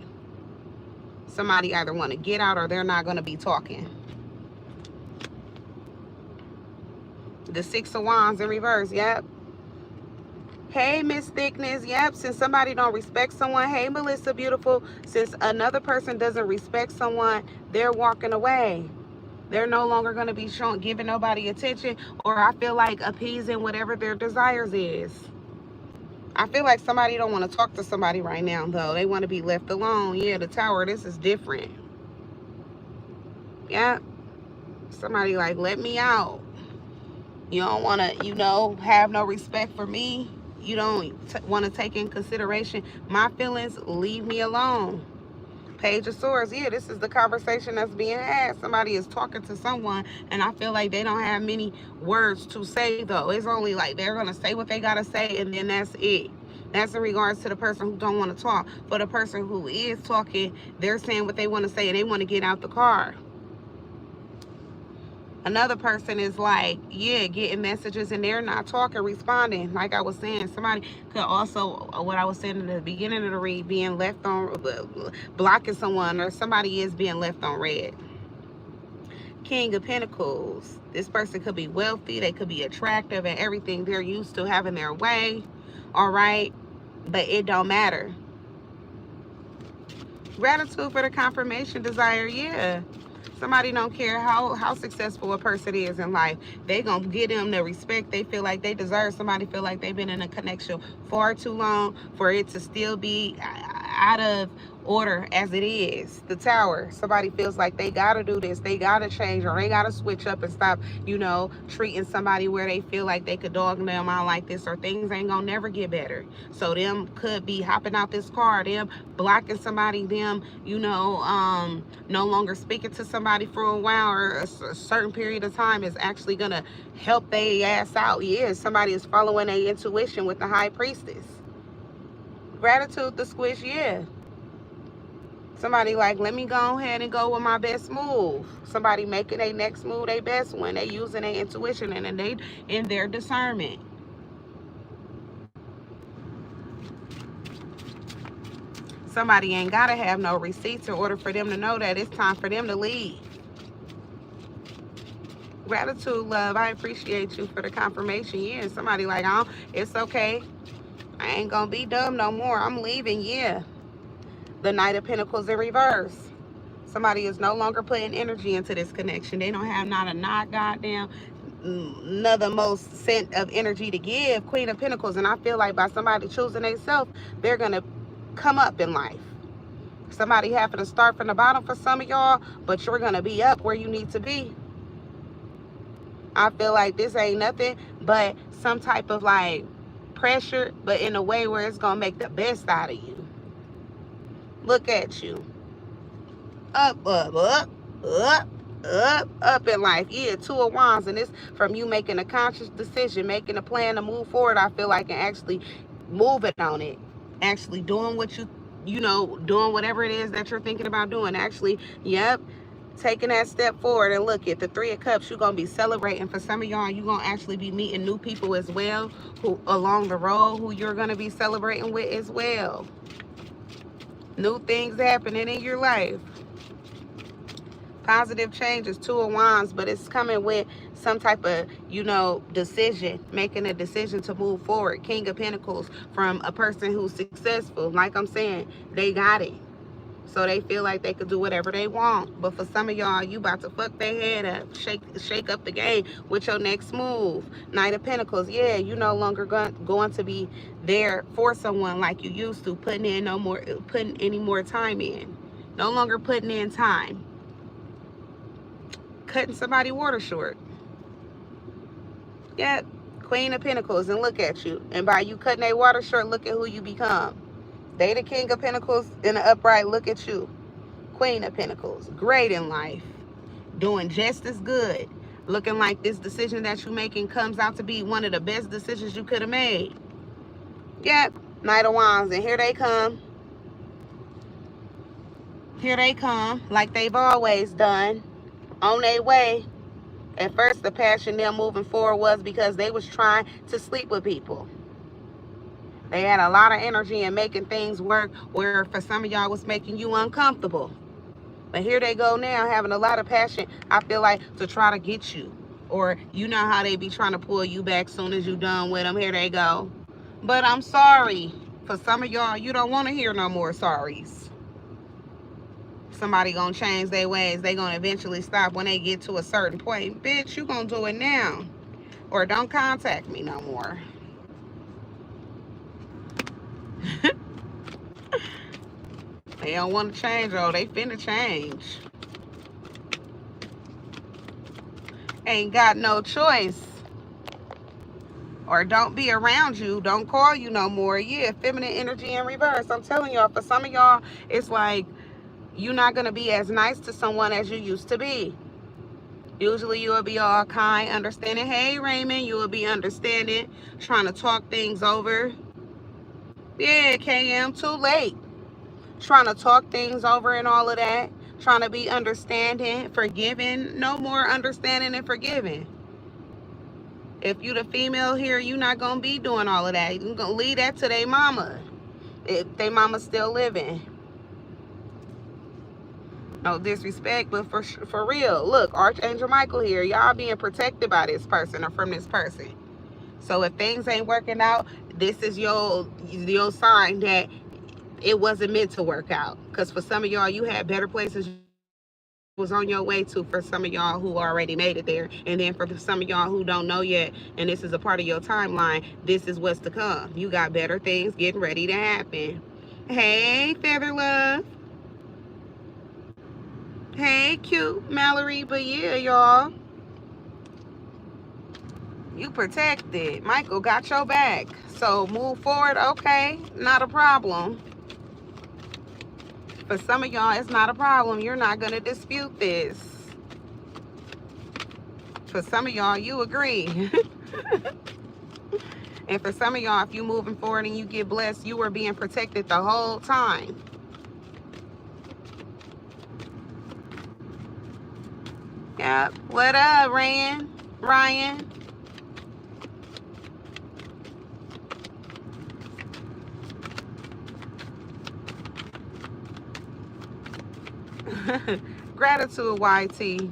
Somebody either want to get out or they're not going to be talking. The 6 of Wands in reverse. Yep. Hey, Miss Thickness. Yep. Since somebody don't respect someone. Hey, Melissa Beautiful. Since another person doesn't respect someone, they're walking away. They're no longer going to be giving nobody attention, or I feel like appeasing whatever their desires is. I feel like somebody don't want to talk to somebody right now, though. They want to be left alone. Yeah, the Tower, this is different. Yeah. Somebody like, let me out. You don't want to, you know, have no respect for me. You don't want to take in consideration my feelings. Leave me alone. Page of Swords. Yeah, this is the conversation that's being had. Somebody is talking to someone, and I feel like they don't have many words to say, though. It's only like they're going to say what they got to say, and then that's it. That's in regards to the person who don't want to talk. For the person who is talking, they're saying what they want to say, and they want to get out the car. Another person is like, yeah, getting messages and they're not talking, responding. Like I was saying, somebody could also, what I was saying in the beginning of the read, being left on, blocking someone, or somebody is being left on red. King of Pentacles. This person could be wealthy. They could be attractive and everything. They're used to having their way. All right. But it don't matter. Gratitude for the confirmation desire. Yeah. Somebody don't care how successful a person is in life. They gonna give them the respect they feel like they deserve. Somebody feel like they've been in a connection far too long for it to still be out of order as it is. The Tower. Somebody feels like they gotta do this, they gotta change, or they gotta switch up and stop, you know, treating somebody where they feel like they could dog them out like this, or things ain't gonna never get better. So them could be hopping out this car, them blocking somebody, them, you know, no longer speaking to somebody for a while or a certain period of time is actually gonna help their ass out. Yeah, somebody is following their intuition with the High Priestess. Gratitude, the Squish. Yeah. Somebody like, let me go ahead and go with my best move. Somebody making their next move their best one. They using their intuition and they in their discernment. Somebody ain't gotta have no receipts in order for them to know that it's time for them to leave. Gratitude, love. I appreciate you for the confirmation. Yeah, somebody like, oh, it's okay. I ain't gonna be dumb no more. I'm leaving. Yeah. The Knight of Pentacles in reverse. Somebody is no longer putting energy into this connection. They don't have not goddamn another most cent of energy to give. Queen of Pentacles. And I feel like by somebody choosing themselves, they're going to come up in life. Somebody having to start from the bottom for some of y'all, but you're going to be up where you need to be. I feel like this ain't nothing but some type of like pressure, but in a way where it's going to make the best out of you. Look at you. Up, up, up, up. up in life. Yeah, Two of Wands, and it's from you making a conscious decision, making a plan to move forward. I feel like, and actually moving on it, actually doing what you know, doing whatever it is that you're thinking about doing. Actually, yep, taking that step forward. And look at the Three of Cups. You're gonna be celebrating. For some of y'all, you're gonna actually be meeting new people as well, who along the road, who you're gonna be celebrating with as well. New things happening in your life. Positive changes, Two of Wands, but it's coming with some type of, you know, decision, making a decision to move forward. King of Pentacles, from a person who's successful. Like I'm saying, they got it. So they feel like they could do whatever they want. But for some of y'all, you about to fuck their head up, shake up the game with your next move. Knight of Pentacles, yeah, you no longer going to be there for someone like you used to, putting any more time in. No longer putting in time. Cutting somebody water short. Yep, Queen of Pentacles, and look at you. And by you cutting their water short, look at who you become. They the King of Pentacles in the upright, look at you. Queen of Pentacles, great in life. Doing just as good. Looking like this decision that you're making comes out to be one of the best decisions you could have made. Yep, Knight of Wands, and here they come. Here they come, like they've always done. On their way. At first, the passion them moving forward was because they was trying to sleep with people. They had a lot of energy in making things work, where for some of y'all was making you uncomfortable. But here they go now, having a lot of passion, I feel like, to try to get you. Or you know how they be trying to pull you back soon as you done with them. Here they go. But I'm sorry. For some of y'all, you don't want to hear no more sorries. Somebody gonna change their ways. They gonna eventually stop when they get to a certain point. Bitch, you gonna do it now. Or don't contact me no more. They don't want to change, though. They finna change. Ain't got no choice. Or don't be around you. Don't call you no more. Yeah, feminine energy in reverse. I'm telling y'all, for some of y'all, it's like you're not going to be as nice to someone as you used to be. Usually you will be all kind, understanding. Hey, Raymond, you will be understanding, trying to talk things over. Yeah, KM, too late. Trying to talk things over and all of that. Trying to be understanding, forgiving. No more understanding and forgiving. If you the female here, you're not going to be doing all of that. You're going to leave that to their mama. If their mama's still living. No disrespect, but for real. Look, Archangel Michael here. Y'all being protected by this person or from this person. So if things ain't working out, this is your sign that it wasn't meant to work out. Because for some of y'all, you had better places you was on your way to. For some of y'all who already made it there. And then for some of y'all who don't know yet, and this is a part of your timeline, this is what's to come. You got better things getting ready to happen. Hey, Feather Love. Hey, cute Mallory. But yeah, y'all, you protected. Michael got your back. So move forward. Okay, not a problem. For some of y'all, it's not a problem. You're not going to dispute this. For some of y'all, you agree. And for some of y'all, if you moving forward and you get blessed, you were being protected the whole time. Yep. What up, Ryan? Gratitude, YT.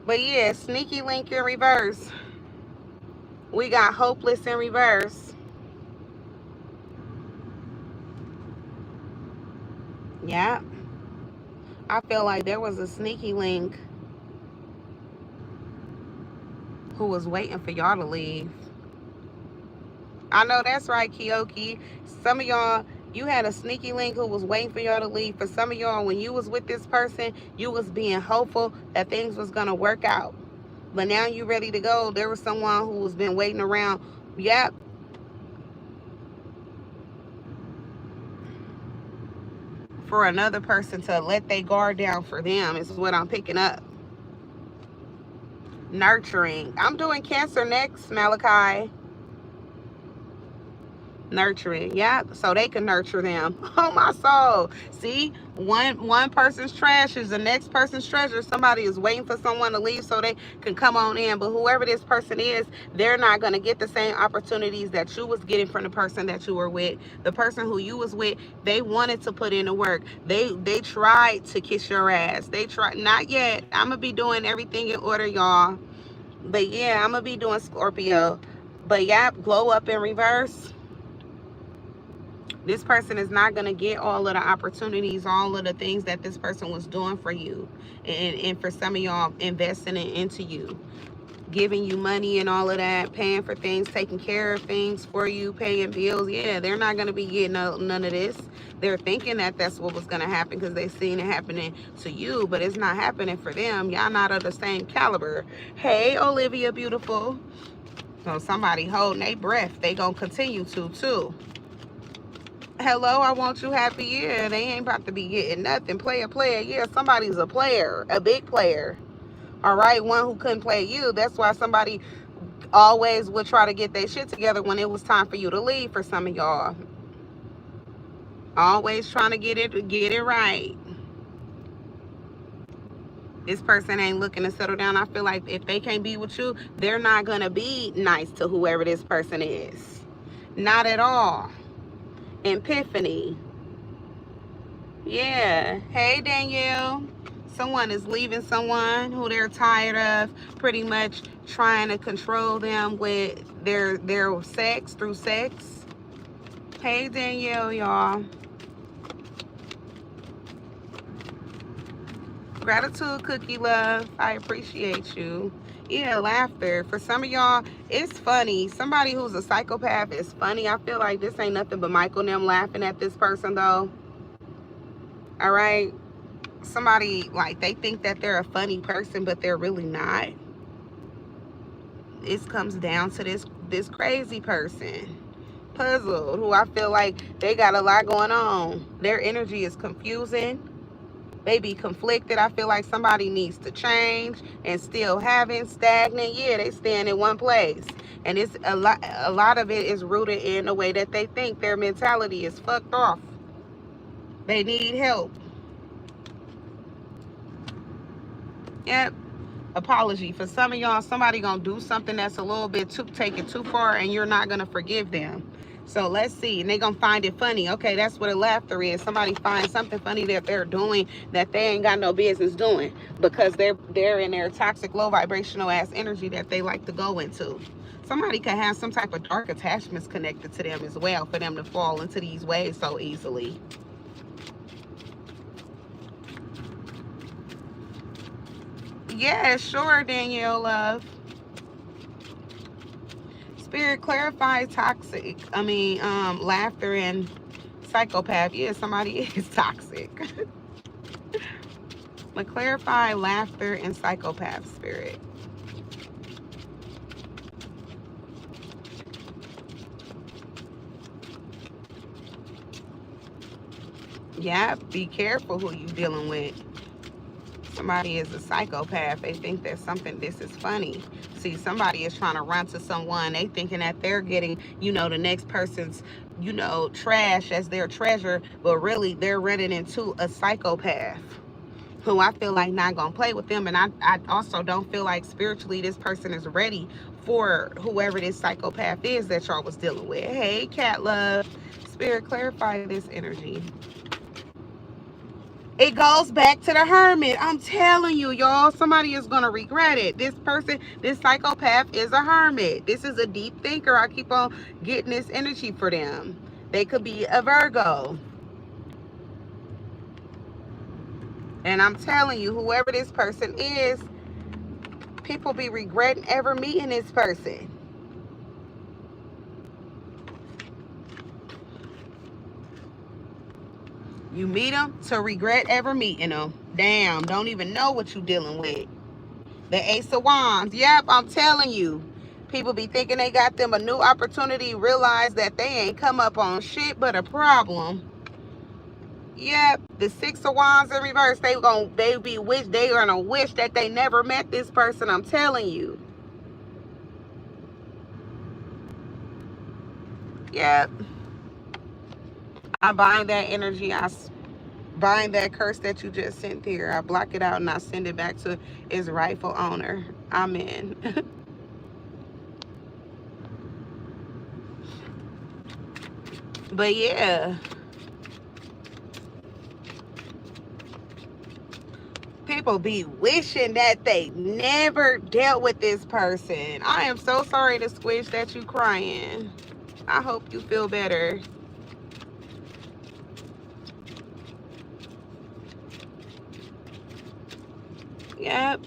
But yeah, sneaky link in reverse. We got hopeless in reverse. Yeah. I feel like there was a sneaky link who was waiting for y'all to leave. I know that's right, Kiyoki. Some of y'all, you had a sneaky link who was waiting for y'all to leave. For some of y'all, when you was with this person, you was being hopeful that things was going to work out. But now you ready to go. There was someone who was been waiting around. Yep. for another person to let their guard down for them is what I'm picking up. Nurturing. I'm doing Cancer next, Malachi. Nurturing, yeah, so they can nurture them. Oh, my soul. See, one person's trash is the next person's treasure. Somebody is waiting for someone to leave so they can come on in, but whoever this person is, they're not going to get the same opportunities that you was getting from the person that you were with. The person who you was with, they wanted to put in the work. They tried to kiss your ass. They tried. Not yet. I'm gonna be doing everything in order, y'all. But yeah, I'm gonna be doing Scorpio. But yeah, glow up in reverse. This person is not going to get all of the opportunities, all of the things that this person was doing for you. And for some of y'all, investing it into you. Giving you money and all of that. Paying for things, taking care of things for you, paying bills. Yeah, they're not going to be getting none of this. They're thinking that that's what was going to happen because they've seen it happening to you. But it's not happening for them. Y'all not of the same caliber. Hey, Olivia, beautiful. So somebody holding their breath. They going to continue to, too. Hello, I want you happy. Yeah, they ain't about to be getting nothing. Player. Yeah, somebody's a player, a big player. All right, one who couldn't play you. That's why somebody always would try to get their shit together when it was time for you to leave for some of y'all. Always trying to get it right. This person ain't looking to settle down. I feel like if they can't be with you, they're not going to be nice to whoever this person is. Not at all. Epiphany. Yeah. Hey, Danielle. Someone is leaving someone who they're tired of, pretty much trying to control them with their sex, through sex. Hey, Danielle, y'all. Gratitude, Cookie Love. I appreciate you. Yeah, laughter. For some of y'all, it's funny. Somebody who's a psychopath is funny. I feel like this ain't nothing but Michael and them laughing at this person, though. All right? Somebody, like, they think that they're a funny person, but they're really not. This comes down to this crazy person. Puzzled, who I feel like they got a lot going on. Their energy is confusing. They be conflicted. I feel like somebody needs to change and still having stagnant. Yeah, they stand in one place. And it's a lot of it is rooted in the way that they think. Their mentality is fucked off. They need help. Yep. Apology. For some of y'all, somebody gonna do something that's a little bit take it too far, and you're not gonna forgive them. So let's see. And they're gonna find it funny. Okay, that's what a laughter is. Somebody finds something funny that they're doing that they ain't got no business doing, because they're in their toxic, low vibrational ass energy that they like to go into. Somebody could have some type of dark attachments connected to them as well for them to fall into these ways so easily. Yeah, sure, Danielle, love. Spirit, clarify toxic. Laughter and psychopath. Yeah, somebody is toxic. But clarify laughter and psychopath, Spirit. Yeah, be careful who you dealing with. Somebody is a psychopath. They think that this is funny. See, somebody is trying to run to someone. They thinking that they're getting, the next person's, trash as their treasure. But really, they're running into a psychopath who I feel like not going to play with them. And I also don't feel like spiritually this person is ready for whoever this psychopath is that y'all was dealing with. Hey, Cat Love. Spirit, clarify this energy. It goes back to the Hermit. I'm telling you, y'all, somebody is going to regret it. This person, this psychopath is a hermit. This is a deep thinker. I keep on getting this energy for them. They could be a Virgo. And I'm telling you, whoever this person is, people be regretting ever meeting this person. You meet them to regret ever meeting them. Damn, don't even know what you dealing with. The Ace of Wands. Yep, I'm telling you. People be thinking they got them a new opportunity, realize that they ain't come up on shit but a problem. Yep, the Six of Wands in reverse. They're gonna wish that they never met this person. I'm telling you. Yep. I bind that energy. I bind that curse that you just sent there. I block it out and I send it back to its rightful owner. Amen. But yeah. People be wishing that they never dealt with this person. I am so sorry to squish that you crying. I hope you feel better. Yep.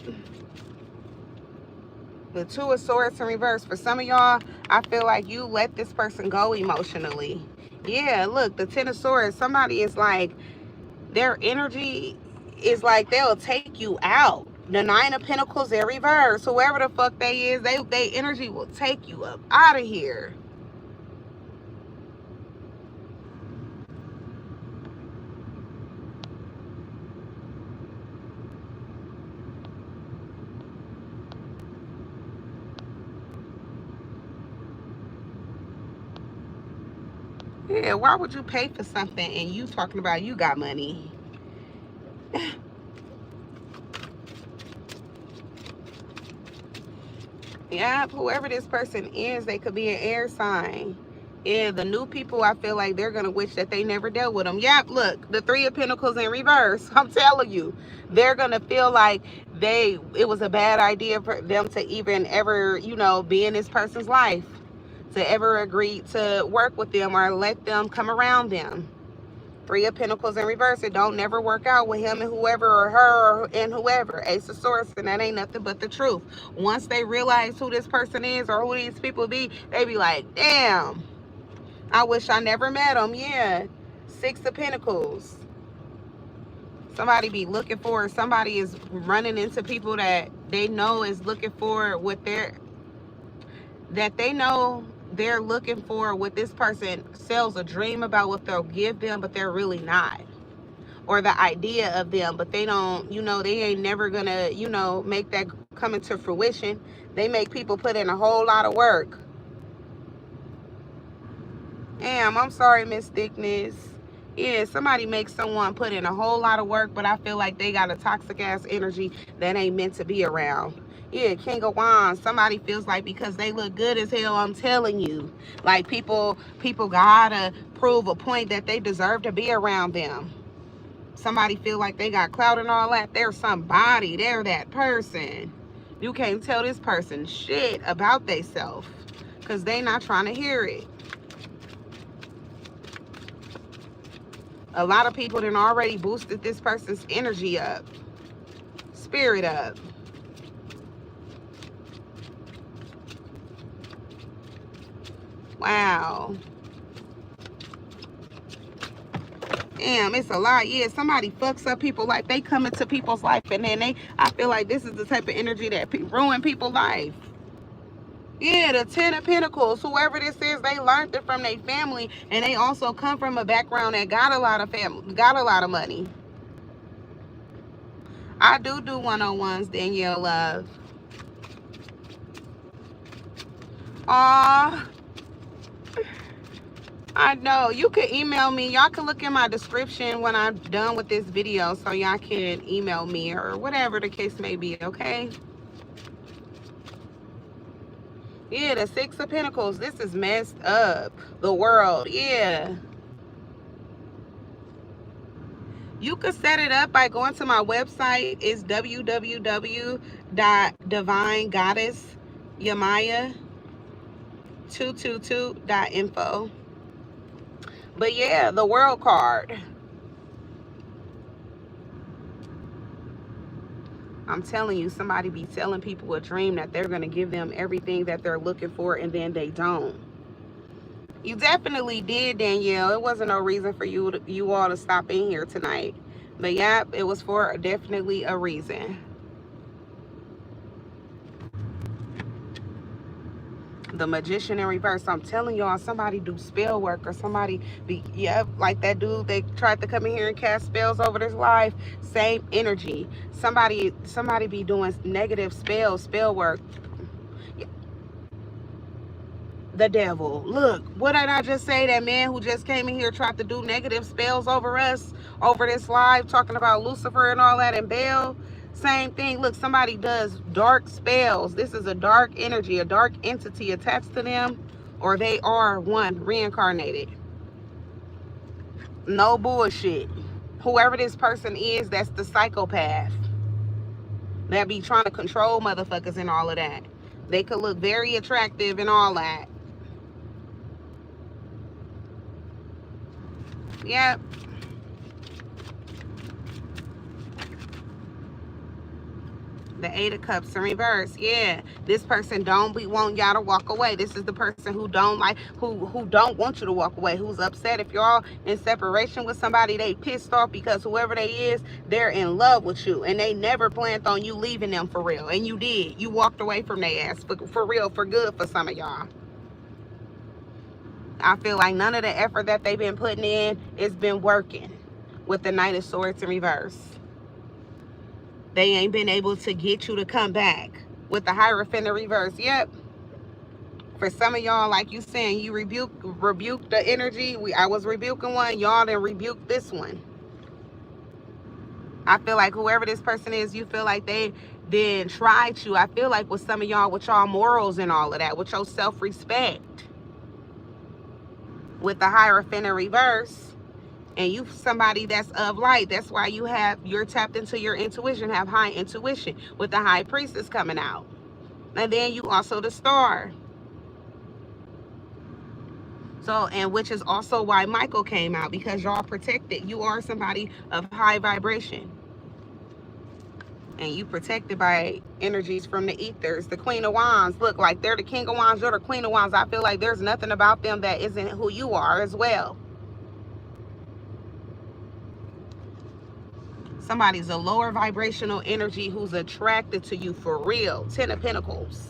The Two of Swords in reverse. For some of y'all, I feel like you let this person go emotionally. Yeah, look, the Ten of Swords. Somebody is like, their energy is like they'll take you out. The Nine of Pentacles in reverse. Whoever the fuck they is, they energy will take you up out of here. Yeah, why would you pay for something and you talking about you got money? Yeah, whoever this person is, they could be an air sign. Yeah, the new people, I feel like they're going to wish that they never dealt with them. Yep, look, the Three of Pentacles in reverse. I'm telling you, they're going to feel like it was a bad idea for them to even ever, be in this person's life, to ever agree to work with them or let them come around them. Three of Pentacles in reverse. It don't never work out with him and whoever, or her and whoever. Ace of Swords, and that ain't nothing but the truth. Once they realize who this person is or who these people be, they be like, damn, I wish I never met them. Yeah. Six of Pentacles. Somebody be looking for, somebody is running into people that they know is looking for what they know they're looking for, what this person sells a dream about, what they'll give them, but they're really not. Or the idea of them, but they don't, they ain't never gonna, make that come into fruition. They make people put in a whole lot of work. Damn, I'm sorry, Miss Thickness. Yeah, somebody makes someone put in a whole lot of work, but I feel like they got a toxic ass energy that ain't meant to be around. Yeah, King of Wands. Somebody feels like because they look good as hell, I'm telling you, like people gotta prove a point that they deserve to be around them. Somebody feel like they got clout and all that. They're somebody. They're that person. You can't tell this person shit about theyself because they not trying to hear it. A lot of people done already boosted this person's energy up, spirit up. Wow. Damn, it's a lot. Yeah, somebody fucks up people, like they come into people's life and then I feel like this is the type of energy that ruin people's life. Yeah, the Ten of Pentacles. Whoever this is, they learned it from their family, and they also come from a background that got a lot of family, got a lot of money. I do 101s, Danielle love. Aw, I know. You can email me. Y'all can look in my description when I'm done with this video, so y'all can email me or whatever the case may be, okay? Yeah, the Six of Pentacles. This is messed up. The world, yeah. You could set it up by going to my website. It's www.divinegoddessyemaya222.info. But yeah, the world card. I'm telling you, somebody be telling people a dream that they're going to give them everything that they're looking for, and then they don't. You definitely did, Danielle. It wasn't no reason for you all to stop in here tonight. But yeah, it was for definitely a reason. The Magician in reverse. I'm telling y'all, somebody do spell work, or somebody be, yep, like that dude they tried to come in here and cast spells over this life. Same energy. Somebody be doing negative spell work. The devil. Look, what did I just say? That man who just came in here tried to do negative spells over us, over this live, talking about Lucifer and all that, and Baal. Same thing. Look, somebody does dark spells. This is a dark energy, a dark entity attached to them, or they are one reincarnated. No bullshit. Whoever this person is, that's the psychopath. That be trying to control motherfuckers and all of that. They could look very attractive and all that. Yep. The Eight of Cups in reverse. Yeah, this person don't be want y'all to walk away. This is the person who don't like, who don't want you to walk away, who's upset. If y'all in separation with somebody, they pissed off because whoever they is, they're in love with you, and they never planned on you leaving them for real, and you did. You walked away from their ass for real, for good, for some of y'all. I feel like none of the effort that they've been putting in has been working with the Knight of Swords in reverse. They ain't been able to get you to come back with the Hierophant in reverse. Yep. For some of y'all, like you saying, you rebuke the energy. I was rebuking one. Y'all didn't rebuke this one. I feel like whoever this person is, you feel like they then tried you. I feel like with some of y'all, with y'all morals and all of that, with your self-respect, with the Hierophant in reverse, and you somebody that's of light. That's why you're tapped into your intuition, have high intuition, with the High Priestess coming out. And then you also the Star. So, and which is also why Michael came out, because y'all protected. You are somebody of high vibration. And you protected by energies from the ethers. The Queen of Wands, look, like they're the King of Wands, you're the Queen of Wands. I feel like there's nothing about them that isn't who you are as well. Somebody's a lower vibrational energy who's attracted to you for real. Ten of Pentacles.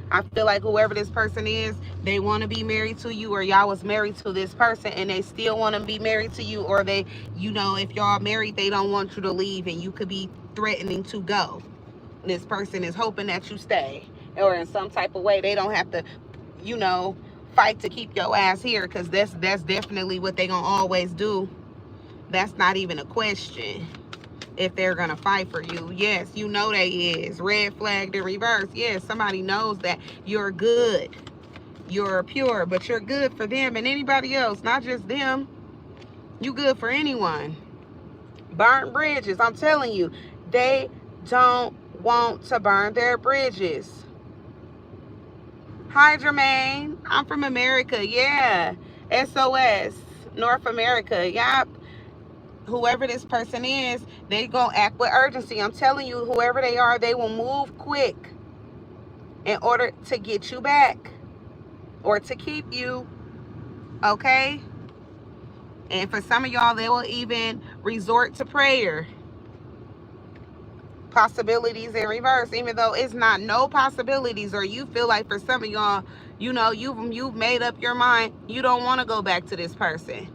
I feel like whoever this person is, they want to be married to you, or y'all was married to this person and they still want to be married to you, or they, you know, if y'all married, they don't want you to leave and you could be threatening to go. This person is hoping that you stay, or in some type of way they don't have to, you know, fight to keep your ass here, because that's definitely what they gonna always do. That's not even a question. If they're gonna fight for you, yes, you know they is. Red flagged in reverse. Yes, somebody knows that you're good, you're pure, but you're good for them and anybody else, not just them. You good for anyone. Burnt bridges. I'm telling you, they don't want to burn their bridges. Hi, Jermaine. I'm from America. Yeah. SOS. North America. Yep. Whoever this person is, they gonna act with urgency. I'm telling you, whoever they are, they will move quick in order to get you back or to keep you, okay? And for some of y'all, they will even resort to prayer. Possibilities in reverse, even though it's not no possibilities, or you feel like for some of y'all, you know, you've made up your mind, you don't want to go back to this person.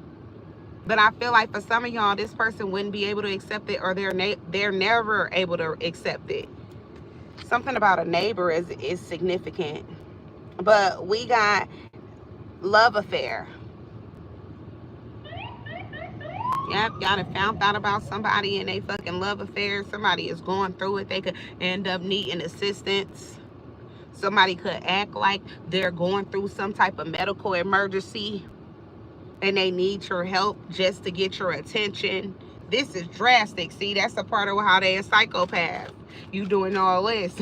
But I feel like for some of y'all, this person wouldn't be able to accept it, or they're never able to accept it. Something about a neighbor is significant. But we got love affair. Yep, y'all have found out about somebody in a fucking love affair. Somebody is going through it. They could end up needing assistance. Somebody could act like they're going through some type of medical emergency and they need your help just to get your attention. This is drastic. See, that's a part of how they a psychopath. You doing all this.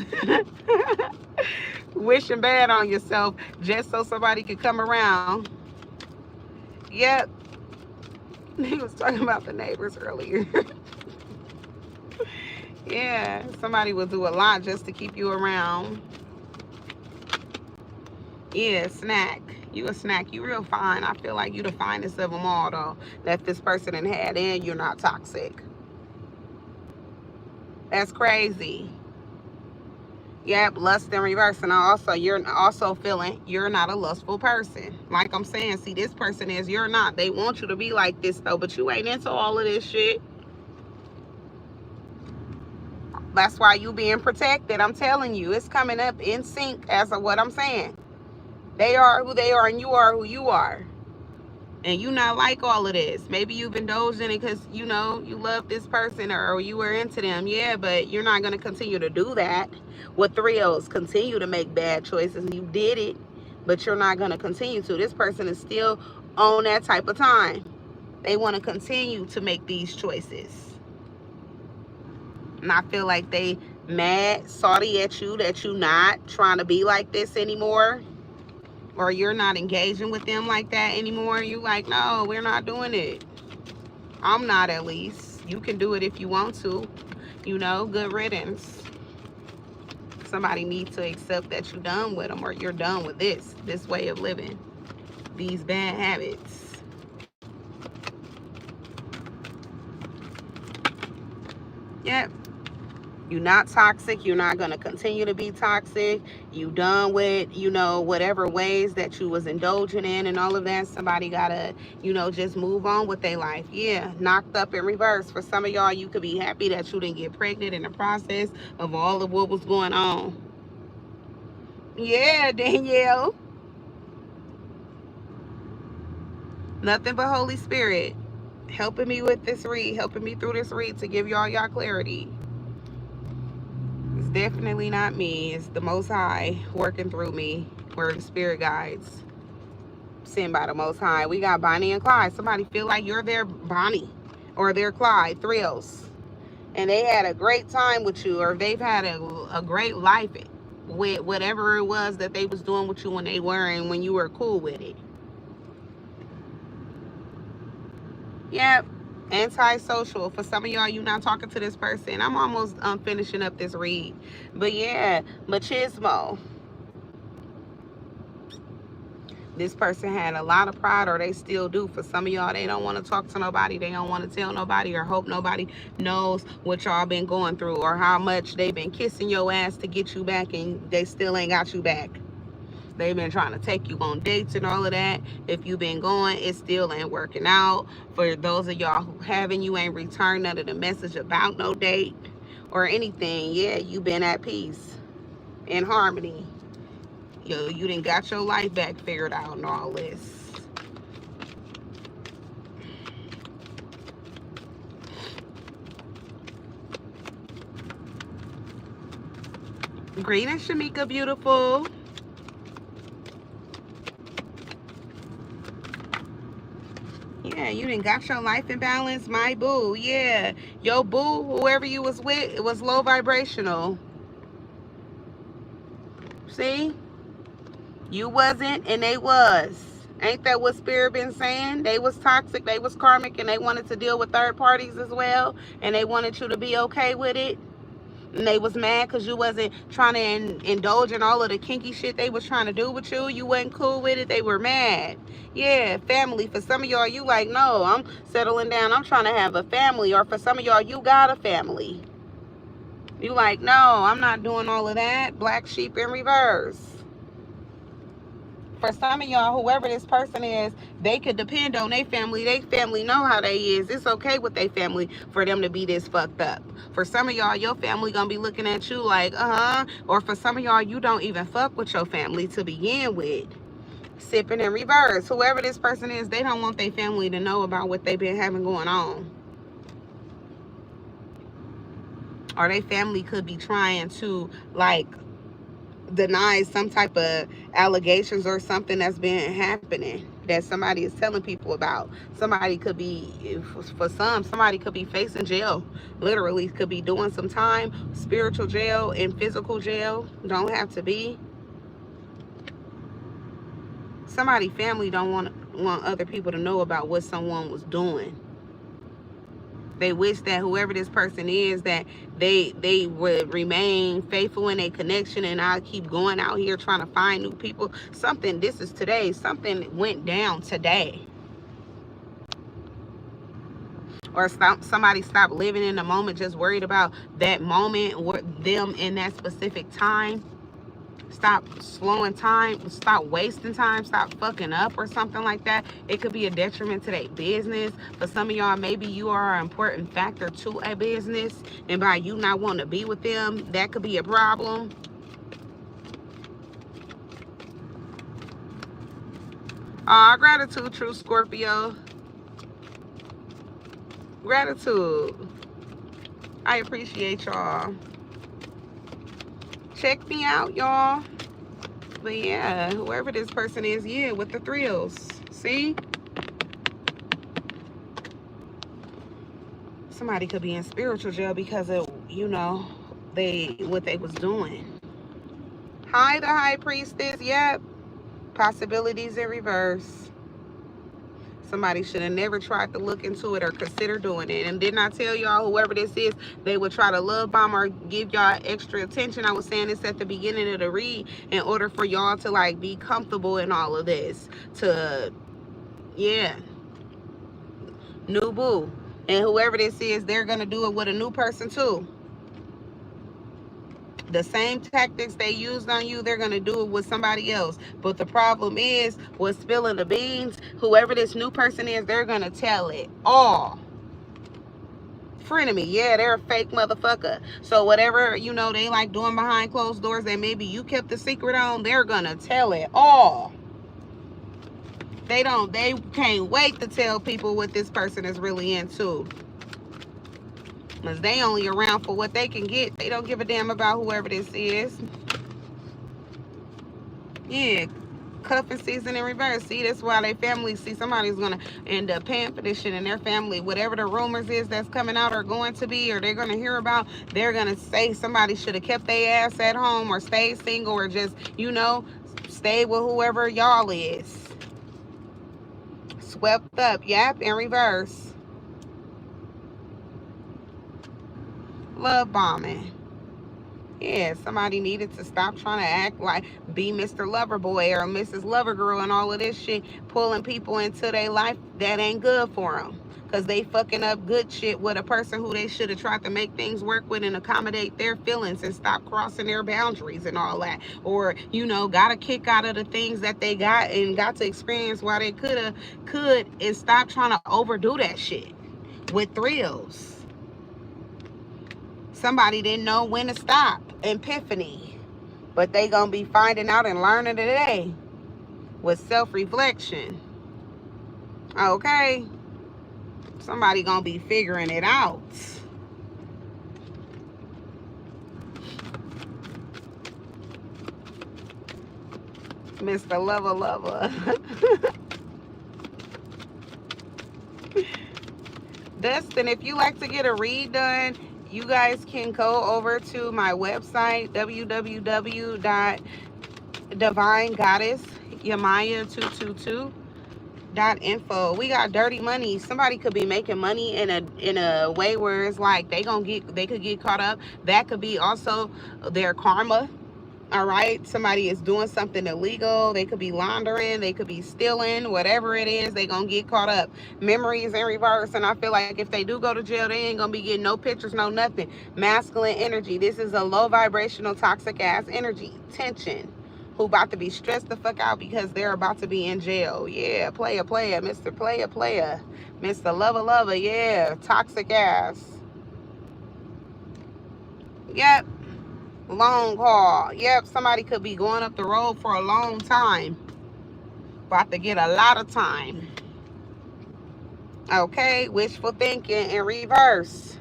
Wishing bad on yourself just so somebody could come around. Yep. He was talking about the neighbors earlier. Yeah, somebody will do a lot just to keep you around. Yeah, snack. You a snack. You real fine. I feel like you the finest of them all, though, that this person had, and you're not toxic. That's crazy. Yep, lust in reverse. And also, you're also feeling you're not a lustful person. Like I'm saying, see, this person is, you're not. They want you to be like this, though, but you ain't into all of this shit. That's why you being protected. I'm telling you, it's coming up in sync as of what I'm saying. They are who they are, and you are who you are. And you not like all of this. Maybe you've indulged in it because, you know, you love this person, or you were into them. Yeah, but you're not going to continue to do that with thrills. Continue to make bad choices. You did it, but you're not going to continue to. This person is still on that type of time. They want to continue to make these choices. And I feel like they mad, salty at you that you not trying to be like this anymore. Or you're not engaging with them like that anymore. You like, no, we're not doing it. I'm not, at least. You can do it if you want to. You know, good riddance. Somebody needs to accept that you're done with them, or you're done with this way of living. These bad habits. Yep. You're not toxic. You're not going to continue to be toxic. You done with, you know, whatever ways that you was indulging in and all of that. Somebody got to, you know, just move on with their life. Yeah, knocked up in reverse. For some of y'all, you could be happy that you didn't get pregnant in the process of all of what was going on. Yeah, Danielle. Nothing but Holy Spirit helping me with this read, helping me through this read to give y'all clarity. It's definitely not me. It's the Most High working through me. We're the spirit guides sent by the Most High. We got Bonnie and Clyde. Somebody feel like you're their Bonnie or their Clyde, thrills. And they had a great time with you, or they've had a great life with whatever it was that they was doing with you when they were, and when you were cool with it. Yep. Antisocial. For some of y'all, you not talking to this person. I'm almost finishing up this read. But yeah, machismo. This person had a lot of pride, or they still do. For some of y'all, they don't want to talk to nobody. They don't want to tell nobody, or hope nobody knows what y'all been going through, or how much they've been kissing your ass to get you back, and they still ain't got you back. They've been trying to take you on dates and all of that. If you've been going, it still ain't working out. For those of y'all who haven't, you ain't returned none of the message about no date or anything. Yeah, you been at peace, in harmony. Yo, you done got your life back figured out and all this. Greetings, Shamika, beautiful. Yeah, you done got your life in balance, my boo. Yeah, your boo, whoever you was with, it was low vibrational. See? You wasn't, and they was. Ain't that what Spirit been saying? They was toxic, they was karmic, and they wanted to deal with third parties as well, and they wanted you to be okay with it. And they was mad because you wasn't trying to indulge in all of the kinky shit they was trying to do with you. You wasn't cool with it. They were mad. Yeah, family. For some of y'all, you like, no, I'm settling down. I'm trying to have a family. Or for some of y'all, you got a family. You like, no, I'm not doing all of that. Black sheep in reverse. For some of y'all, whoever this person is, they could depend on their family. They family know how they is. It's okay with their family for them to be this fucked up. For some of y'all, your family gonna be looking at you like, or for some of y'all, you don't even fuck with your family to begin with. Sipping in reverse. Whoever this person is, they don't want their family to know about what they've been having going on. Or their family could be trying to, like, deny some type of allegations or something that's been happening that somebody is telling people about. Somebody could be, for some, somebody could be facing jail. Literally could be doing some time, spiritual jail and physical jail. Don't have to be. Somebody family don't want other people to know about what someone was doing. They wish that whoever this person is, that they would remain faithful in a connection, and I keep going out here trying to find new people. Something, this is today, something went down today. or somebody stop living in the moment, just worried about that moment or them in that specific time. Stop slowing time, stop wasting time, stop fucking up or something like that. It could be a detriment to their business. For some of y'all, maybe you are an important factor to a business, and by you not wanting to be with them, that could be a problem. Gratitude, true Scorpio. Gratitude. I appreciate y'all. Check me out, y'all. But yeah, whoever this person is, yeah, with the thrills. See? Somebody could be in spiritual jail because of, you know, what they was doing. Hi, the High Priestess. Yep. Possibilities in reverse. Somebody should have never tried to look into it or consider doing it. And didn't I tell y'all, whoever this is, they would try to love bomb or give y'all extra attention. I was saying this at the beginning of the read in order for y'all to like be comfortable in all of this. Yeah. New boo. And whoever this is, they're going to do it with a new person too. The same tactics they used on you, they're going to do it with somebody else. But the problem is, with spilling the beans, whoever this new person is, they're going to tell it all. Frenemy, yeah, they're a fake motherfucker. So whatever, you know, they like doing behind closed doors that maybe you kept the secret on, they're going to tell it all. They can't wait to tell people what this person is really into. Because they only around for what they can get. They don't give a damn about whoever this is. Yeah, cuffing season in reverse. See, that's why they family, see, somebody's going to end up paying for this shit in their family. Whatever the rumors is that's coming out or going to be, or they're going to hear about, they're going to say somebody should have kept their ass at home or stayed single or just, you know, stay with whoever y'all is. Swept up, yep, in reverse. Love bombing. Yeah, somebody needed to stop trying to act like be Mr. Loverboy or Mrs. Lovergirl and all of this shit, pulling people into their life that ain't good for them. Because they fucking up good shit with a person who they should have tried to make things work with and accommodate their feelings and stop crossing their boundaries and all that. Or, you know, got a kick out of the things that they got and got to experience while they could and stop trying to overdo that shit with thrills. Somebody didn't know when to stop. Epiphany. But they gonna be finding out and learning today with self-reflection. Okay? Somebody gonna be figuring it out. Mr. Lover. Dustin, if you like to get a read done, you guys can go over to my website, www.divinegoddessyemaya222.info. We got dirty money. Somebody could be making money in a way where it's like they could get caught up. That could be also their karma. All right, somebody is doing something illegal. They could be laundering, they could be stealing, whatever it is, they gonna get caught up. Memories in reverse, and I feel like if they do go to jail, they ain't gonna be getting no pictures, no nothing. Masculine energy. This is a low vibrational toxic ass energy. Tension. Who about to be stressed the fuck out because they're about to be in jail. Yeah, player, Mr. Player, Mr. Lover, yeah, toxic ass. Yep. Long haul. Yep, somebody could be going up the road for a long time. About to get a lot of time. Okay, wishful thinking in reverse.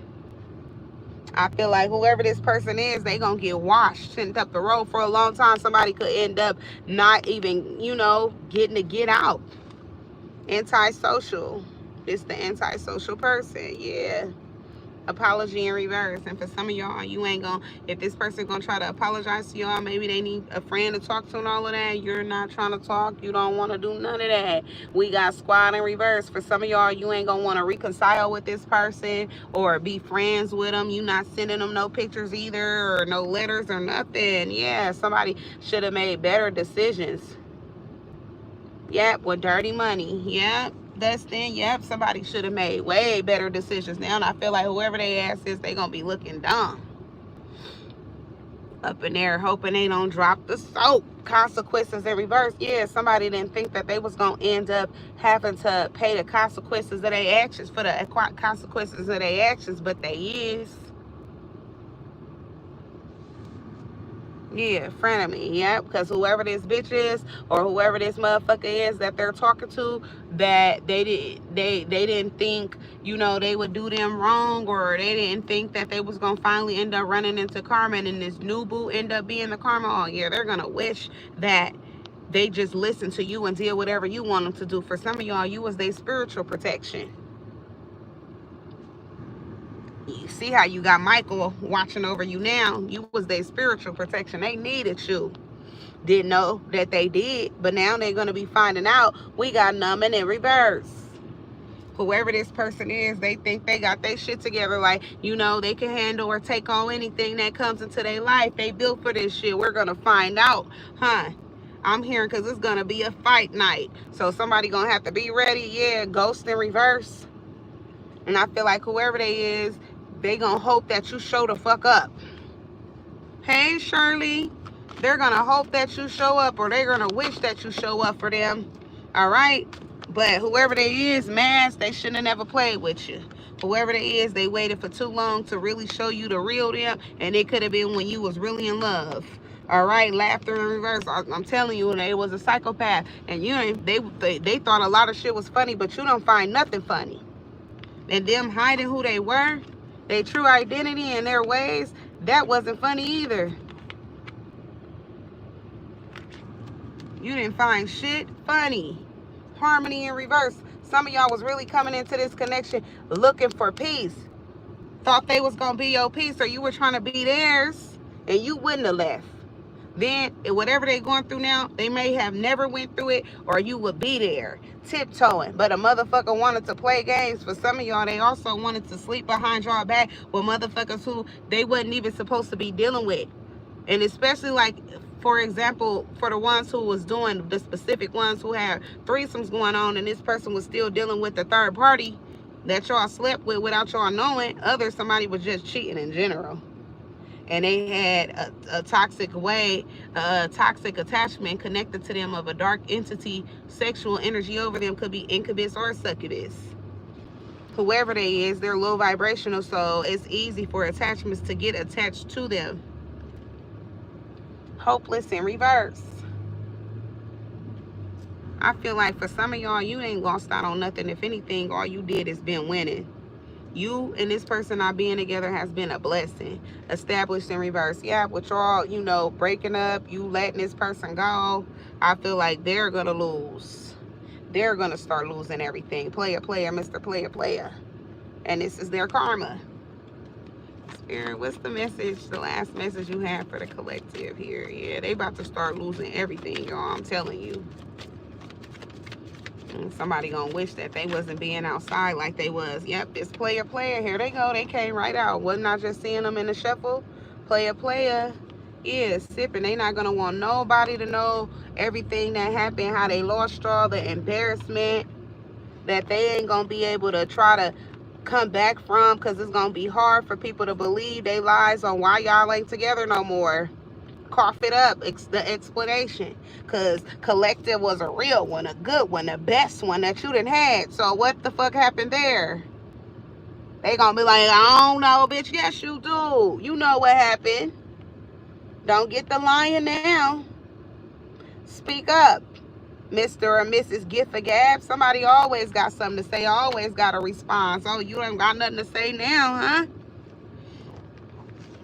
I feel like whoever this person is, they gonna get washed, sent up the road for a long time. Somebody could end up not even, you know, getting to get out. Antisocial. It's the antisocial person. Yeah. Apology in reverse. And for some of y'all, you ain't gonna, if this person gonna try to apologize to y'all, maybe they need a friend to talk to and all of that. You're not trying to talk. You don't want to do none of that. We got squad in reverse. For some of y'all, you ain't gonna want to reconcile with this person or be friends with them. You not sending them no pictures either or no letters or nothing. Yeah, somebody should have made better decisions. Yep, with dirty money. Yep. dusting. Yep, somebody should have made way better decisions now. And I feel like whoever they ass is, they gonna be looking dumb up in there, hoping they don't drop the soap. Consequences in reverse. Yeah, somebody didn't think that they was gonna end up having to pay the consequences of their actions, for the consequences of their actions, but they is. Yeah, frenemy. Yeah, because whoever this bitch is, or whoever this motherfucker is that they're talking to, that they didn't think, you know, they would do them wrong, or they didn't think that they was gonna finally end up running into karma, and this new boo end up being the karma. Oh yeah, they're gonna wish that they just listen to you and did whatever you want them to do. For some of y'all, you was their spiritual protection. You see how you got Michael watching over you now? You was their spiritual protection. They needed you. Didn't know that they did, but now they're going to be finding out. We got numbing in reverse. Whoever this person is, they think they got their shit together. Like, you know, they can handle or take on anything that comes into their life. They built for this shit. We're going to find out, huh? I'm hearing because it's going to be a fight night. So somebody going to have to be ready. Yeah, ghost in reverse. And I feel like whoever they is, they gonna hope that you show the fuck up. Hey, Shirley. They're gonna hope that you show up, or they're gonna wish that you show up for them. All right? But whoever they is, mask, they shouldn't have never played with you. Whoever they is, they waited for too long to really show you the real them, and it could have been when you was really in love. All right, laughter in reverse. I'm telling you, they was a psychopath, and you ain't, they thought a lot of shit was funny, but you don't find nothing funny. And them hiding who they were, their true identity and their ways, that wasn't funny either. You didn't find shit funny. Harmony in reverse. Some of y'all was really coming into this connection looking for peace. Thought they was going to be your peace, or you were trying to be theirs, and you wouldn't have left. Then, whatever they're going through now, they may have never went through it, or you would be there, tiptoeing. But a motherfucker wanted to play games. For some of y'all, they also wanted to sleep behind y'all back with motherfuckers who they wasn't even supposed to be dealing with. And especially, like, for example, for the ones who was doing, the specific ones who had threesomes going on, and this person was still dealing with the third party that y'all slept with without y'all knowing. Somebody was just cheating in general. And they had a toxic way, a toxic attachment connected to them of a dark entity, sexual energy over them. Could be incubus or succubus. Whoever they is, they're low vibrational, so it's easy for attachments to get attached to them. Hopeless in reverse. I feel like for some of y'all, you ain't lost out on nothing. If anything, all you did is been winning. You and this person not being together has been a blessing. Established in reverse. Yeah, with y'all, you know, breaking up, you letting this person go, I feel like they're going to lose. They're going to start losing everything. Player, Mr. Player. And this is their karma. Spirit, what's the message, the last message you have for the collective here? Yeah, they about to start losing everything, y'all. I'm telling you. Somebody gonna wish that they wasn't being outside like they was. Yep, this player, here they go. They came right out. Wasn't I just seeing them in the shuffle? Player. Yeah, sipping. They not gonna want nobody to know everything that happened, how they lost all the embarrassment that they ain't gonna be able to try to come back from, because it's gonna be hard for people to believe they lies on why y'all ain't together no more. Cough it up. It's the explanation, because collective was a real one, a good one, the best one that you done had. So what the fuck happened there? They gonna be like, I don't know, bitch. Yes, you do. You know what happened. Don't get the lying now. Speak up, Mr. or Mrs. Gift of Gab. Somebody always got something to say, always got a response. Oh, you ain't got nothing to say now, huh?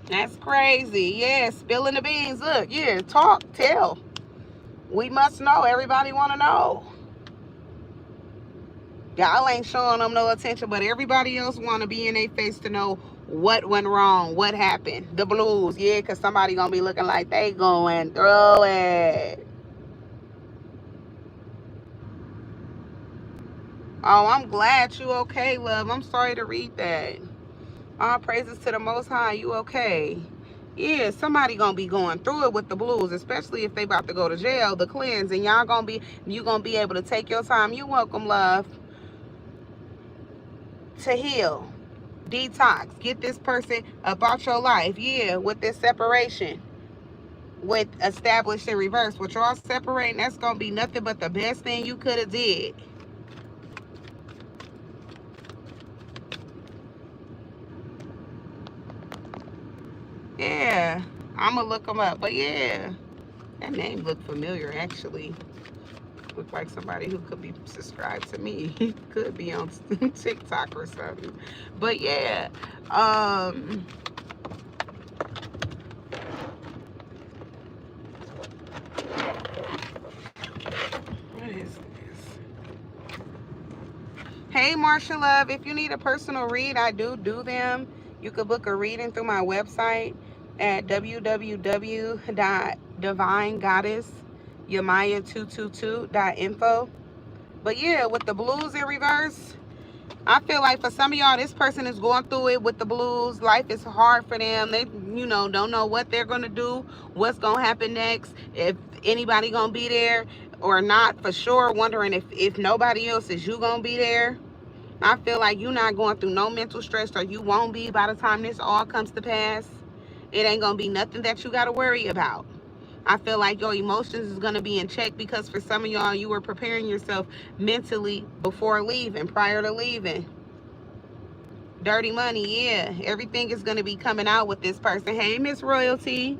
That's crazy. Yeah, spilling the beans. Look, yeah, talk, tell. We must know. Everybody want to know. Y'all ain't showing them no attention, but everybody else want to be in their face to know what went wrong, what happened. The blues, yeah, because somebody going to be looking like they going through it. Oh, I'm glad you okay, love. I'm sorry to read that. All praises to the Most High. You okay? Yeah, somebody gonna be going through it with the blues, especially if they about to go to jail, the cleanse, and you gonna be able to take your time. You welcome, love. to heal, detox, get this person about your life. Yeah, with this separation, with established in reverse, with y'all separating, that's gonna be nothing but the best thing you could have did. Yeah, I'm gonna look them up. But yeah, that name looked familiar actually. Look like somebody who could be subscribed to me. Could be on TikTok or something. But yeah, what is this? Hey Marsha Love, if you need a personal read, I do them. You could book a reading through my website at www.divinegoddessyemaya222.info. But yeah, with the blues in reverse, I feel like for some of y'all, this person is going through it with the blues. Life is hard for them. They, don't know what they're going to do, what's going to happen next, if anybody going to be there or not for sure, wondering if nobody else is, you going to be there. I feel like you're not going through no mental stress, or you won't be by the time this all comes to pass. It ain't going to be nothing that you got to worry about. I feel like your emotions is going to be in check, because for some of y'all, you were preparing yourself mentally before leaving, prior to leaving. Dirty money, yeah. Everything is going to be coming out with this person. Hey, Miss Royalty.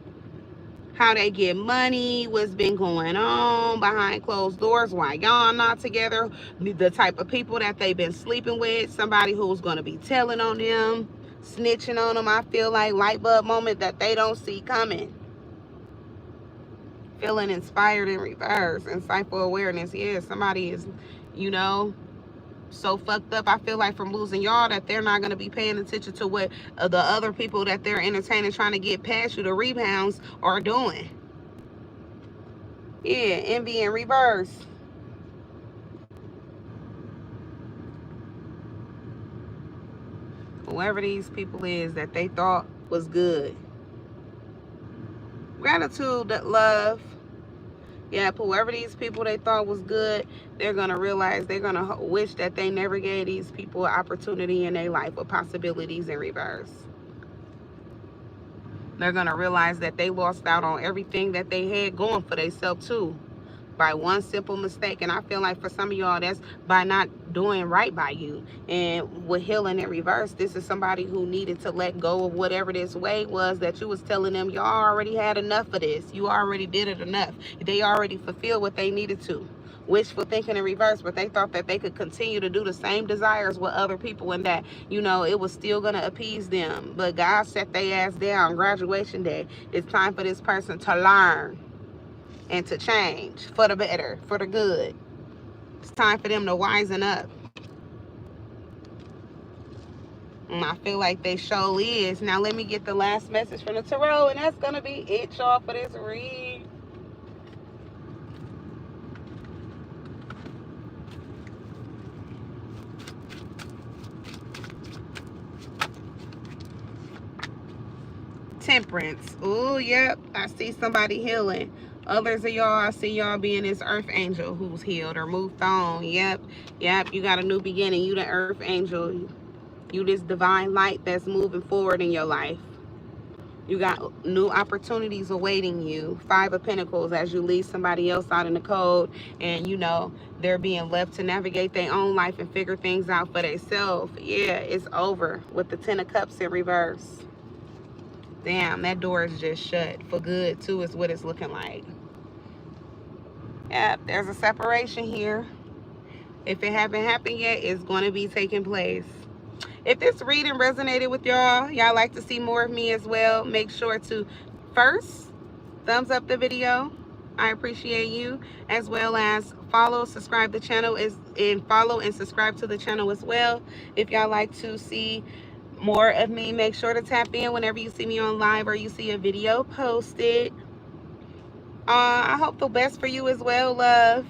How they get money, what's been going on behind closed doors, why y'all not together, the type of people that they've been sleeping with, somebody who's going to be telling on them, snitching on them. I feel like light bulb moment that they don't see coming. Feeling inspired in reverse, insightful awareness. Yeah, somebody is, so fucked up, I feel like, from losing y'all, that they're not going to be paying attention to what the other people that they're entertaining, trying to get past you, the rebounds, are doing. Yeah, envy in reverse. Whoever these people is that they thought was good. Gratitude, love. Yeah, whoever these people they thought was good, they're going to realize, they're going to wish that they never gave these people an opportunity in their life with possibilities in reverse. They're going to realize that they lost out on everything that they had going for themselves too, by one simple mistake. And I feel like for some of y'all, that's by not doing right by you. And with healing in reverse, this is somebody who needed to let go of whatever this way was that you was telling them, y'all already had enough of this. You already did it enough. They already fulfilled what they needed to. Wishful thinking in reverse, but they thought that they could continue to do the same desires with other people, and that, it was still going to appease them. But God set their ass down. Graduation day. It's time for this person to learn and to change for the better, for the good. It's time for them to wisen up. And I feel like they surely is. Now let me get the last message from the tarot, and that's going to be it, y'all, for this read. Temperance. Oh, yep. I see somebody healing. Others of y'all, I see y'all being this earth angel who's healed or moved on. Yep. You got a new beginning. You the earth angel. You this divine light that's moving forward in your life. You got new opportunities awaiting you. 5 of Pentacles, as you leave somebody else out in the cold, and they're being left to navigate their own life and figure things out for themselves. Yeah, it's over with the 10 of Cups in reverse. Damn, that door is just shut for good too, is what it's looking like. Yep, there's a separation here. If it haven't happened yet, it's going to be taking place. If this reading resonated with y'all like to see more of me as well, make sure to first thumbs up the video. I appreciate you, as well as follow, subscribe the channel, and follow and subscribe to the channel as well. If y'all like to see more of me, make sure to tap in whenever you see me on live or you see a video posted. I hope the best for you as well, love.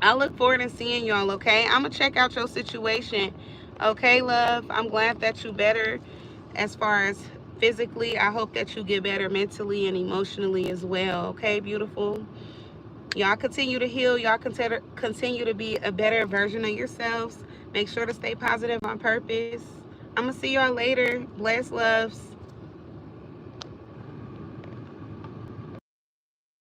I look forward to seeing y'all, okay? I'm gonna check out your situation, okay, love? I'm glad that you better as far as physically. I hope that you get better mentally and emotionally as well, okay, beautiful? Y'all continue to heal. Y'all continue to be a better version of yourselves. Make sure to stay positive on purpose. I'm going to see y'all later. Bless loves.